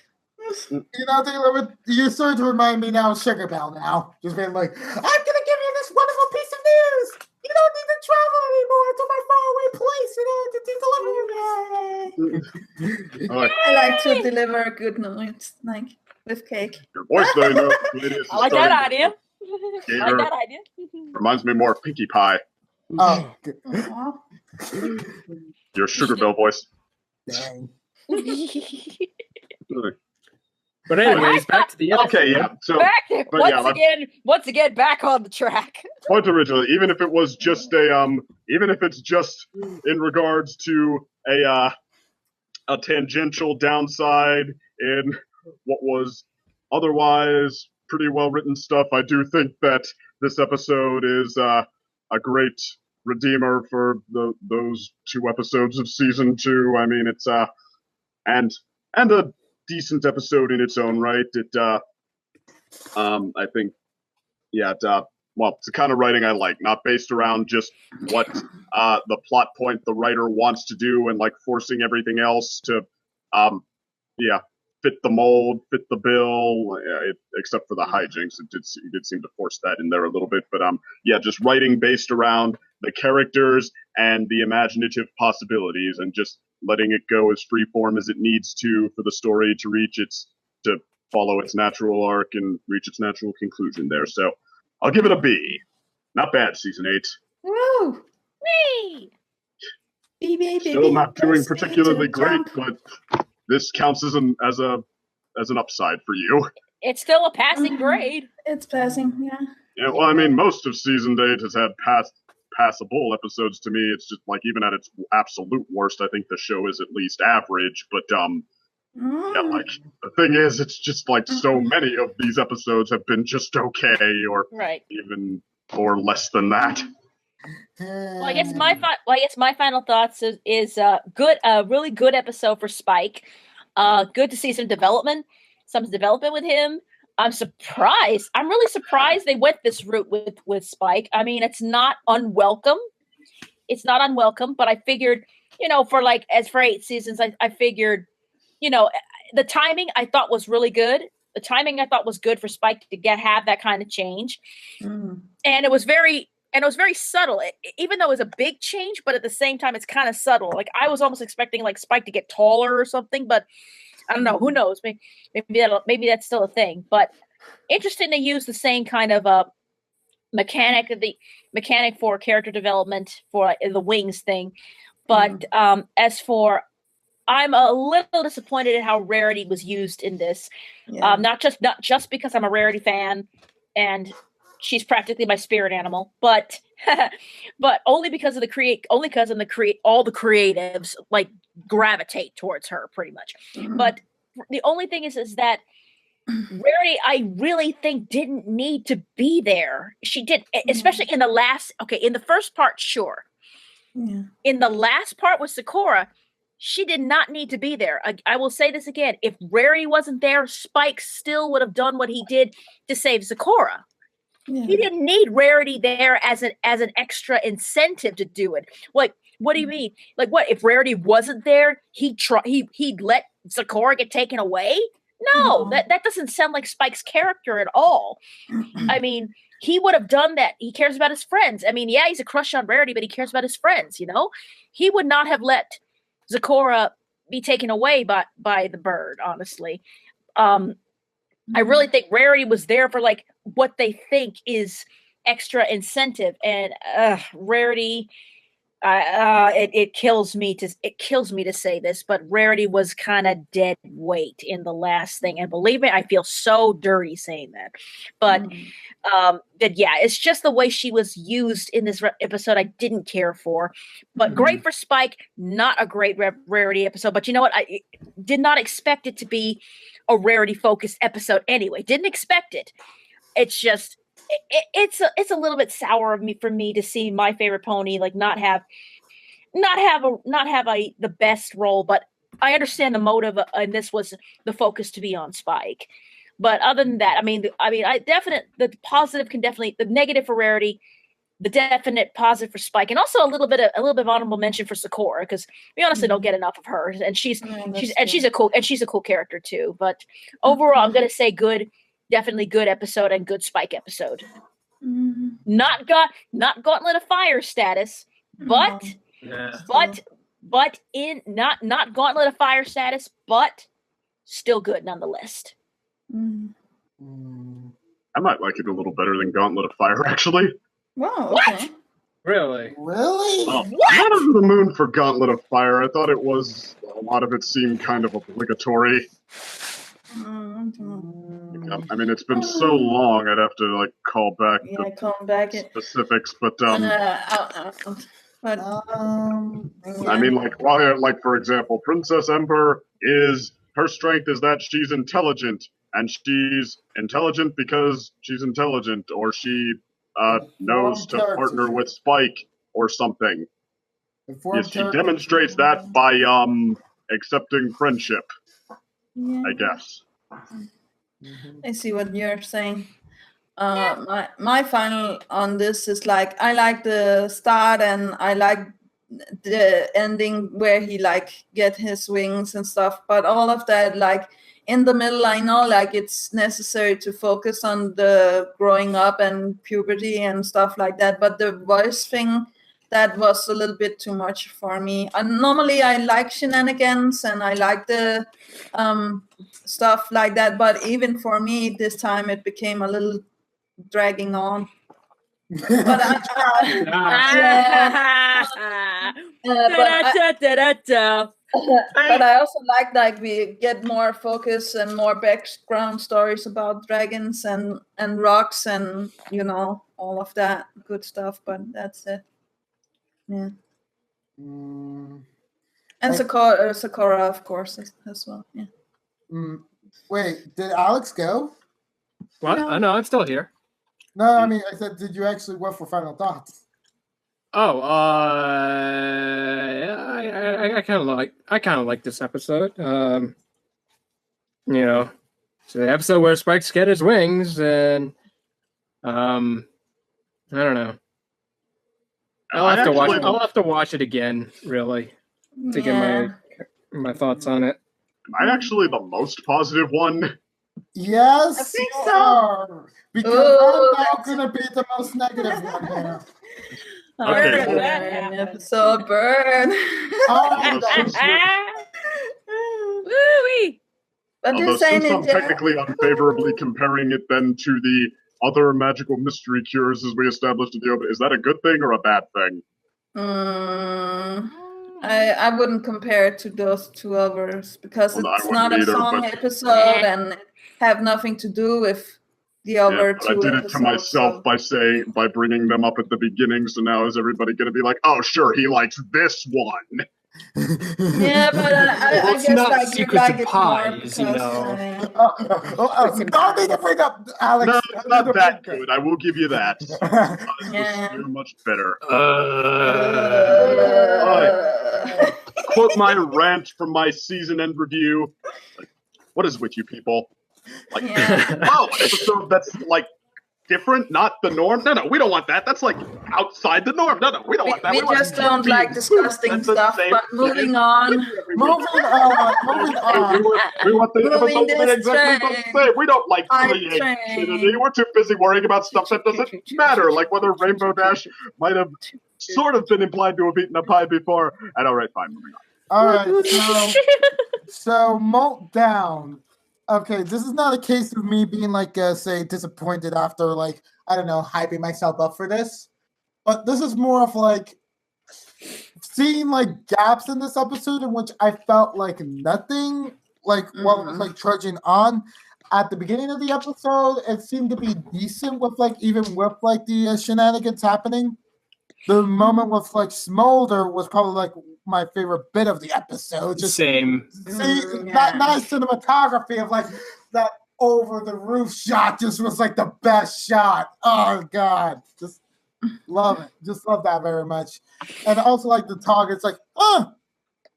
You're starting to remind me now of Sugar Bell now. Just being like, I'm gonna give you this wonderful piece of news. You don't need to travel anymore to my faraway place in order to deliver. All right. I like to deliver good news, like with cake. Your voice, though, you know, ladies, I like that idea. Gator. I like that idea. Reminds me more of Pinkie Pie. Oh, Aw. Your Sugar Bell voice. dang. But anyways, back to the episode. Okay, yeah. So, Back but yeah, once again, back on the track. point originally, even if it was just even if it's just in regards to a tangential downside in what was otherwise pretty well written stuff, I do think that this episode is a great redeemer for those 2 episodes of season 2. I mean, it's and a decent episode in its own right. It I think, yeah, well, it's the kind of writing I like, not based around just what the plot point the writer wants to do and like forcing everything else to fit the mold, fit the bill, except for the hijinks. It did seem to force that in there a little bit, but just writing based around the characters and the imaginative possibilities and just letting it go as freeform as it needs to for the story to follow its natural arc and reach its natural conclusion there. So I'll give it a B. Not bad, season 8. Woo! Me. Still not doing particularly great, but this counts as an upside for you. It's still a passing grade. It's passing, yeah. Yeah, well, I mean, most of season 8 has had passable episodes to me. It's just like, even at its absolute worst, I think the show is at least average. But yeah, like the thing is, it's just like so many of these episodes have been just okay, or Right. even or less than that. Well, I guess my final thoughts is good. Really good episode for Spike. Good to see some development with him. I'm surprised. I'm really surprised they went this route with Spike. I mean, it's not unwelcome. But I figured, for 8 seasons, I figured, the timing I thought was really good. The timing I thought was good for Spike to have that kind of change. Mm. And it was very subtle, even though it was a big change, but at the same time, it's kind of subtle. Like, I was almost expecting Spike to get taller or something, but I don't know. Who knows? Maybe that's still a thing. But interesting to use the same kind of mechanic for character development for the wings thing. But as for, I'm a little disappointed at how Rarity was used in this. Yeah. Not just because I'm a Rarity fan and she's practically my spirit animal, but only because of all the creatives gravitate towards her pretty much. Mhm. But the only thing is that Rarity, I really think didn't need to be there. She did, especially in the first part, sure. Yeah. In the last part with Zecora, she did not need to be there. I will say this again. If Rarity wasn't there, Spike still would have done what he did to save Zecora. Yeah. He didn't need Rarity there as an extra incentive to do it. Like, what do you mean? Like, what if Rarity wasn't there? He'd let Zecora get taken away? No, that doesn't sound like Spike's character at all. I mean, he would have done that. He cares about his friends. I mean, yeah, he's a crush on Rarity, but he cares about his friends, you know? He would not have let Zecora be taken away by the bird, honestly. I really think Rarity was there for like what they think is extra incentive, and Rarity, it kills me to say this, but Rarity was kind of dead weight in the last thing, and believe me, I feel so dirty saying that, but yeah, it's just the way she was used in this episode I didn't care for, but great for Spike, not a great Rarity episode. But you know what, I did not expect it to be a Rarity focused episode anyway. Didn't expect it. It's just it's a little bit sour for me to see my favorite pony like not have the best role, but I understand the motive, and this was the focus to be on Spike. But other than that, the positive can definitely, the negative for Rarity, the definite positive for Spike, and also a little bit of honorable mention for Zecora, because we honestly don't get enough of her, and she's a cool character too. But overall, I'm gonna say good, definitely good episode and good Spike episode. Not Gauntlet of Fire status, but in not Gauntlet of Fire status, but still good nonetheless. I might like it a little better than Gauntlet of Fire, actually. Wow. What? Okay. Really? Really? Oh, not over the moon for Gauntlet of Fire. I thought it was, a lot of it seemed kind of obligatory. I mean, it's been so long, I'd have to like call back the specifics, but I mean, like for example, Princess Ember her strength is that she's intelligent, and she's intelligent because she's intelligent, or she knows to partner with Spike or something. Yes, she demonstrates that by accepting friendship, I guess. I see what you're saying. My final on this is like, I like the start and I like the ending where he like get his wings and stuff, but all of that, like in the middle, I know like it's necessary to focus on the growing up and puberty and stuff like that, but the voice thing, that was a little bit too much for me. Normally I like shenanigans and I like the stuff like that, but even for me this time it became a little dragging on. But but I also like we get more focus and more background stories about dragons and rocks and all of that good stuff, but that's it. Yeah. And Zecora, of course, as well. Yeah. Wait, did Alex go? What? No. No, I'm still here. No, I mean, I said, did you actually what for final thoughts? Oh, I kind of like this episode. It's the episode where Spike's get his wings, and I don't know. I'll have to watch it again, really, to get my thoughts on it. Am I actually the most positive one? Yes, I think you so. are, because I'm now going to be the most negative one here. Okay, Burn that Episode burn. Woo-wee. But Although you're saying since in I'm general, technically unfavorably comparing it then to the other magical mystery cures as we established in the open, is that a good thing or a bad thing? I wouldn't compare it to those two others because Well, no, I it's wouldn't not a either, song but- episode and have nothing to do with the other But two I did episodes. it to myself so- by bringing them up at the beginning, so now is everybody going to be like, oh, sure, he likes this one? Yeah, but I Well, it's guess not like you secrets like of it pies, more you because, know. Don't need to bring up Alex. No, it's not that good. I will give you that. This Yeah. was much better. uh, Quote my rant from my season end review. Like, what is with you people? Like, Yeah. oh, an episode that's like different, not the norm. No, we don't want that. That's like outside the norm. No, we don't want that. we want just don't like disgusting That's the stuff. same But moving on. Moving on. We want the Moving episode to be this exactly the train. same. We don't like Hype creativity. train. We're too busy worrying about stuff that doesn't matter, like whether Rainbow Dash might have sort of been implied to have eaten a pie before. And all right, fine, moving on. All right, so Molt down. Okay, this is not a case of me being like, say, disappointed after like, I don't know, hyping myself up for this. But this is more of like seeing like gaps in this episode in which I felt like nothing, like while it was like trudging on. At the beginning of the episode, it seemed to be decent with like even with like the shenanigans happening. The moment with like Smolder was probably like my favorite bit of the episode. Just Same. see that nice cinematography of like that over the roof shot just was like the best shot. Oh god, just love it. Just love that very much. And also like the talk, it's like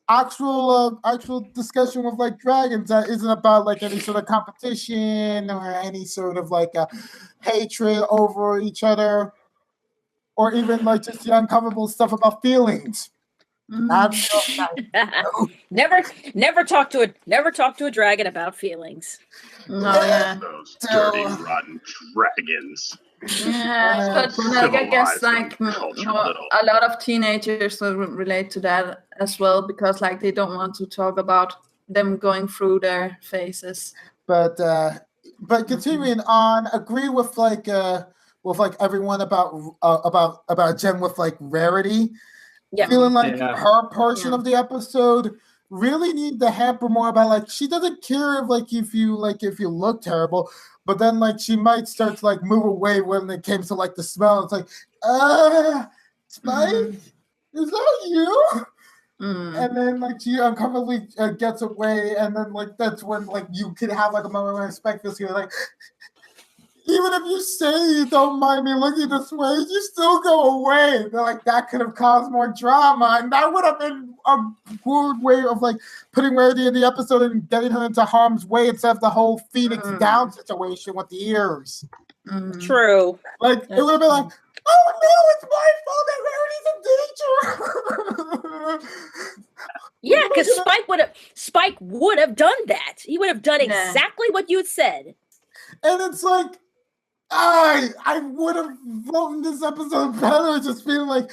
actual discussion with like dragons that isn't about like any sort of competition or any sort of like hatred over each other. Or even like just the uncomfortable stuff about feelings. Never talk to a dragon about feelings. Oh, yeah. Those dirty, rotten dragons. Yeah, but like, I guess like Culture a lot of teenagers will relate to that as well because like they don't want to talk about them going through their phases. But continuing on, agree with like everyone about Jenn with like Rarity. Yeah. Feeling like Yeah. her portion of the episode really need to hamper more about like she doesn't care if you look terrible, but then like she might start to like move away when it came to like the smell. It's like, Spike, is that you? And then like she uncomfortably gets away, and then like that's when like you could have like a moment of respect because you're like, even if you say you don't mind me looking this way, you still go away. They're like, that could have caused more drama, and that would have been a good way of like putting Rarity in the episode and getting her into harm's way instead of the whole Phoenix down situation with the ears. True. Like it would have been like, oh no, it's my fault that Rarity's in danger. Yeah, because Spike would have done that. He would have done exactly what you had said. And it's like, I would have voted this episode better, just feeling like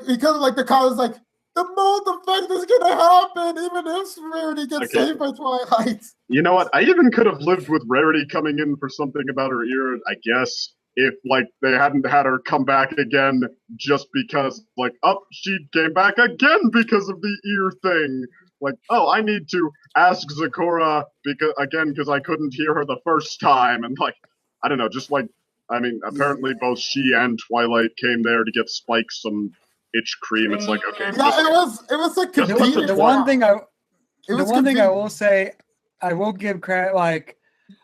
because of like the comments like the Molt effect is gonna happen even if Rarity gets saved by Twilight. You know what? I even could have lived with Rarity coming in for something about her ear, I guess, if like they hadn't had her come back again just because like, oh, she came back again because of the ear thing. Like, oh, I need to ask Zecora because I couldn't hear her the first time, and like, I don't know, just like, I mean, apparently both she and Twilight came there to get Spike some itch cream. It's like, okay, Yeah, it was like Just convenient. The one thing I convenient. will say, I will give credit, like,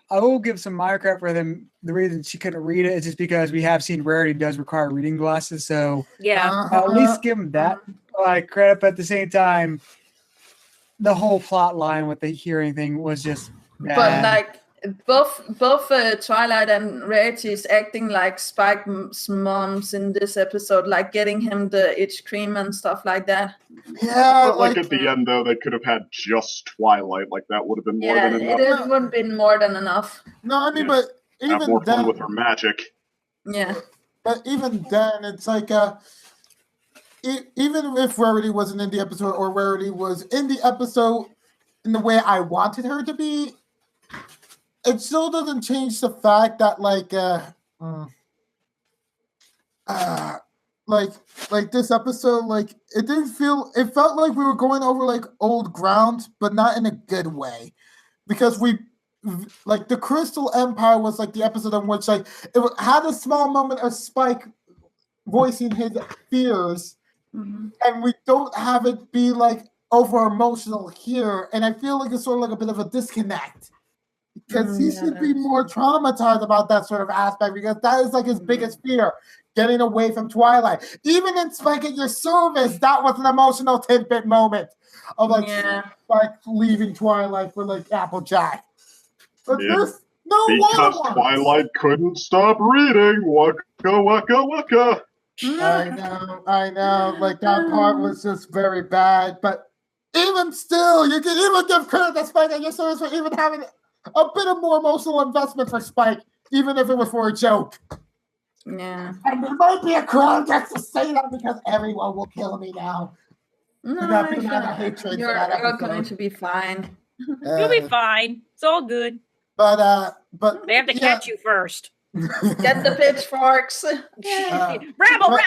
I will give some minor credit for them. The reason she couldn't read it is just because we have seen Rarity does require reading glasses, so Yeah. I'll at least give them that like credit. But at the same time, the whole plot line with the hearing thing was just bad. But like both Twilight and Rarity is acting like Spike's moms in this episode, like getting him the itch cream and stuff like that. Yeah, But like at the end though, they could have had just Twilight. Like that would have been more Yeah, than enough. it would have been more than enough. no, I mean, Yeah. but Have even more fun then, with her magic. Yeah. but even then, it's like even if Rarity wasn't in the episode or Rarity was in the episode in the way I wanted her to be, it still doesn't change the fact that like this episode, like it felt like we were going over like old ground, but not in a good way, because like the Crystal Empire was like the episode in which like had a small moment of Spike voicing his fears and we don't have it be like over emotional here. And I feel like it's sort of like a bit of a disconnect because he should be more traumatized about that sort of aspect because that is like his biggest fear, getting away from Twilight. Even in Spike at Your Service, that was an emotional tidbit moment of like Spike leaving Twilight for like Applejack. But this, no because one. Twilight couldn't stop reading. Waka waka waka. I know. Like that part was just very bad. But even still, you can even give credit to Spike at Your Service for even having a bit of more emotional investment for Spike, even if it was for a joke. Yeah. And there might be a crowd just to say that because everyone will kill me now. No, you're going to be fine. You'll be fine. It's all good. But they have to catch you first. Get the pitchforks. Rabble.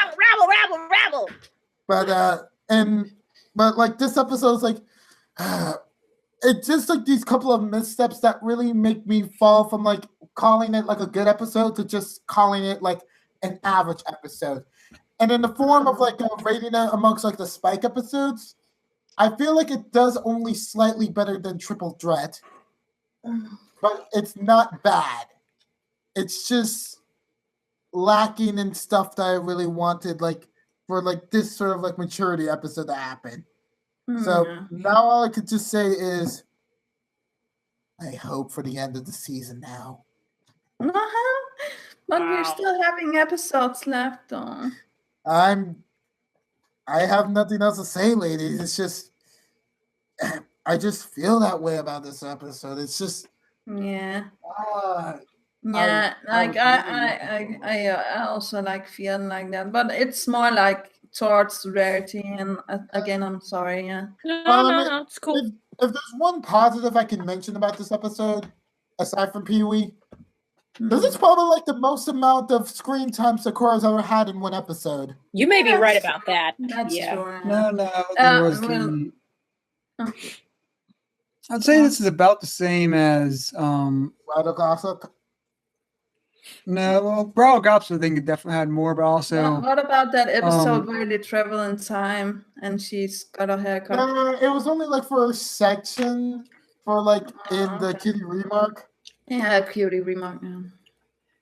But like this episode's like it's just like these couple of missteps that really make me fall from like calling it like a good episode to just calling it like an average episode. And in the form of like rating it amongst like the Spike episodes, I feel like it does only slightly better than Triple Threat, but it's not bad. It's just lacking in stuff that I really wanted, like for like this sort of like maturity episode to happen. So now all I could just say is, I hope for the end of the season now. But we're still having episodes left, though. I have nothing else to say, ladies. It's just, I just feel that way about this episode. It's just, I also like feel like that, but it's more like towards Rarity, and again, I'm sorry. No, it's cool. If there's one positive I can mention about this episode, aside from Pee-wee, this is probably like the most amount of screen time Zecora's ever had in one episode. You may be right about that. That's true. No. I'd say this is about the same as Bridal Gossip. No, well, Bridal Gossip I think it definitely had more, but also what about that episode where they travel in time and she's got a haircut? It was only like for a section for like in the Cutie Remark. Yeah, Cutie Remark. Yeah.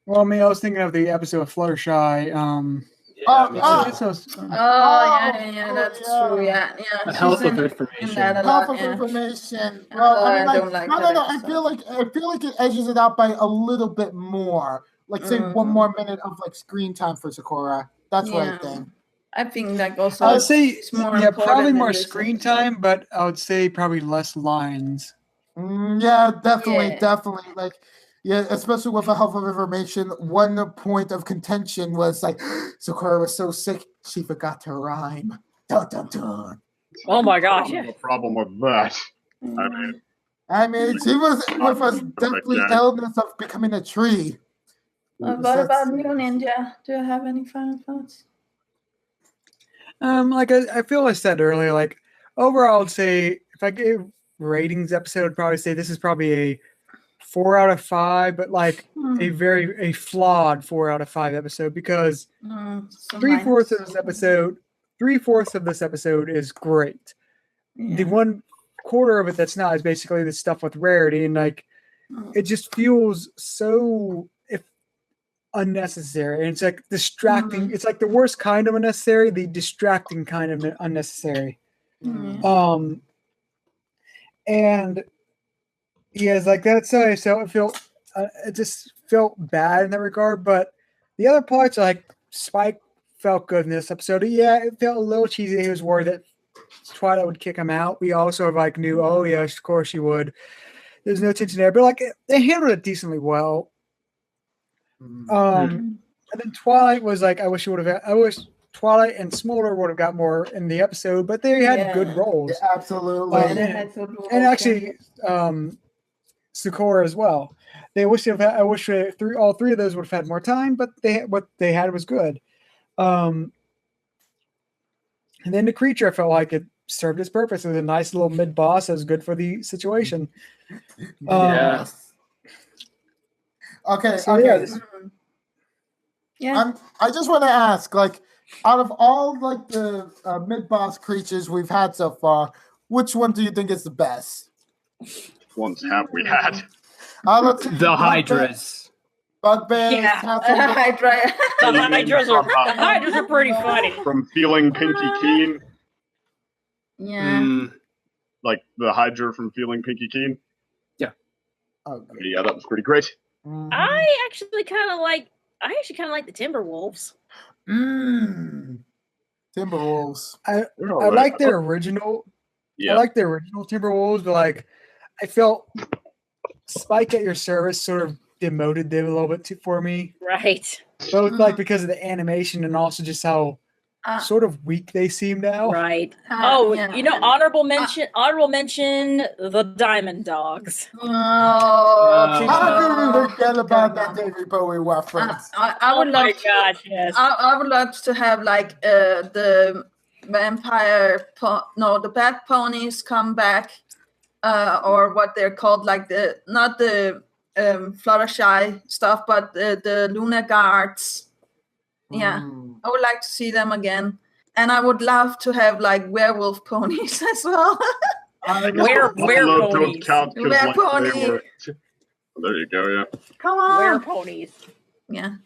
Well, I mean, I was thinking of the episode of Fluttershy. That's true. Yeah. A health of information. Well, I feel like it edges it out by a little bit more. Like say 1 more minute of like screen time for Zecora. That's what I think. I think that also. I would say probably more screen screen time, but I would say probably less lines. Definitely. Like, especially with a health of information. One point of contention was like, Zecora was so sick she forgot to rhyme. Dun, dun, dun. Oh my gosh! No problem with that. I mean, she was with a deathly illness of becoming a tree. What about you, Ninja? Do you have any final thoughts? Like I feel I said earlier, like overall, I'd say if I gave ratings episode, I'd probably say this is probably a 4 out of 5, but like a flawed 4 out of 5 episode because 3/4 of this episode is great. The 1/4 of it that's not is basically the stuff with Rarity, and like it just feels so unnecessary, and it's like distracting. It's like the worst kind of unnecessary, the distracting kind of unnecessary. And it's like that's how I felt. It just felt bad in that regard. But the other parts, like Spike, felt good in this episode. Yeah, it felt a little cheesy. He was worried that Twilight would kick him out. We also like knew, oh yes, of course she would. There's no tension there, but like they handled it decently well. And then Twilight was like, I wish Twilight and Smolder would have got more in the episode, but they had good roles. Yeah, absolutely. And actually, Zecora as well. I wish all 3 of those would have had more time, but what they had was good. And then the creature, I felt like it served its purpose. It was a nice little mid boss that was good for the situation. Okay. Yeah. I just want to ask, like, out of all like the mid-boss creatures we've had so far, which one do you think is the best? Which ones have we had? Let's see, The Hydras. Bugbears. Yeah. Hydra. The Hydras are pretty funny. From Feeling Pinky Keen, Yeah. like the Hydra from Feeling Pinky Keen. Okay. Yeah, that was pretty great. I actually kind of like the Timberwolves. Timberwolves. I They're like alright. their original. Yeah. I like the original Timberwolves, but like I felt Spike at Your Service sort of demoted them a little bit too for me. Right. Both like because of the animation and also just how sort of weak they seem now. Right. Yeah. You know, honorable mention, the Diamond Dogs. Oh, How could we forget about that David Bowie reference? I would Oh love my to, God, yes. I would love to have like the the Bad Ponies come back, or what they're called, like not the Fluttershy stuff, but the Luna Guards. Yeah, I would like to see them again, and I would love to have like werewolf ponies as well. Were Buffalo don't ponies. count 'cause, Were like, pony. they were- There you go. Yeah. Come Were on. ponies. Yeah.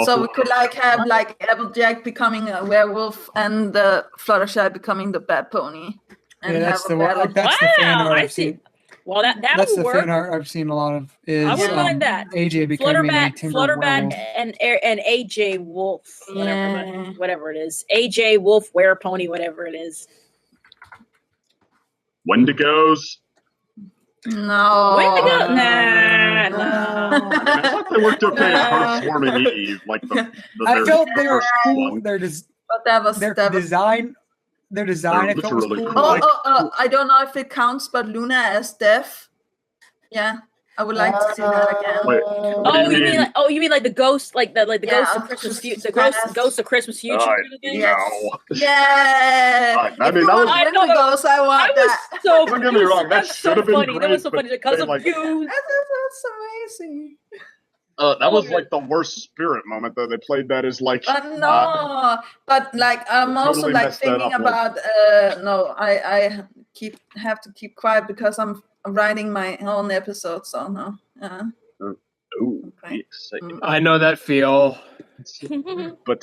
So we could like have like Applejack becoming a werewolf and the Fluttershy becoming the bad pony. And Yeah, that's have the a one. battle. That's the fan Wow, art I I've see. seen. Well, that That's would the work. fan art I've seen a lot of. Is I wouldn't mind that. AJ becoming a timber Flutterbat, werewolf. and AJ Wolf, Yeah. whatever it is. AJ Wolf, Were Pony, whatever it is. Wendigos. No. Wendigo? Nah. I mean, I thought they worked okay for Swarming Eve, like the I very felt they were first cool. one. But that was Their that was. design. Their design. I They're felt was literally cool. cool. Like, I don't know if it counts, but Luna as deaf. Yeah, I would like to see that again. Wait, what do Oh, you you mean like the ghost, like the Yeah, ghost of of Christmas Christmas future, past. ghost of Christmas future Oh, kind of thing? Yes. No. Yeah. I If mean, you that want was- I know Wendigos, I I want was that. so Don't get me wrong, that that's so should have been funny. That was so great, funny but because they, of like- you. That's amazing. That was like the worst spirit moment though. They played that as like But no, but like I'm also totally like messed that thinking up, like- about no, I have to keep quiet because I'm writing my own episode, so no. ooh, Okay. exciting. I know that feel. But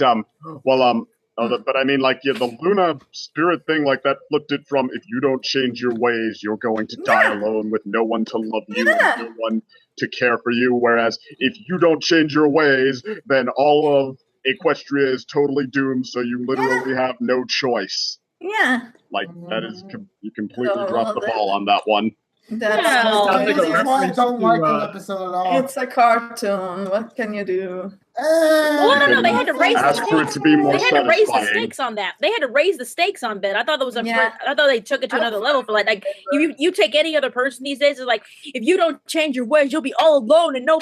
but I mean, like, yeah, the Luna spirit thing, like that flipped it from if you don't change your ways, you're going to die alone with no one to love you and no one to care for you. Whereas if you don't change your ways, then all of Equestria is totally doomed. So you literally have no choice. Yeah, Like that is you completely Oh, dropped the that- ball on that one. that's Well, Sounds like a This is why I reference don't to, like the episode at all. it's a cartoon. What can you do? Well, no, they had to raise Ask for it to be more They had to raise the satisfying. stakes on that. They had to raise the stakes on that. I thought that was Yeah. I thought they took it to another level for like you take any other person these days. It's like if you don't change your ways, you'll be all alone and no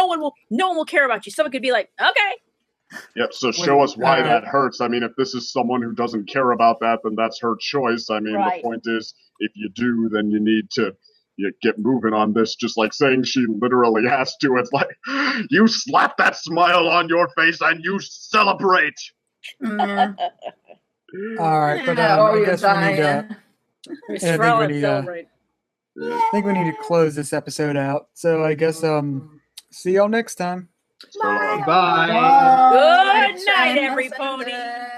one will care about you. Someone could be like, okay. Yep. So show us why uh, that hurts. I mean, if this is someone who doesn't care about that, then that's her choice. I mean, Right. the point is, if you do, then you need to get moving on this. Just like saying she literally has to. It's like you slap that smile on your face and you celebrate. Mm. all right, but Yeah, or I you guess we need to. It's I think throw we and need, celebrate. I think we need to close this episode out. So I guess see y'all next time. Bye. Good night, Jenn, every send pony. it.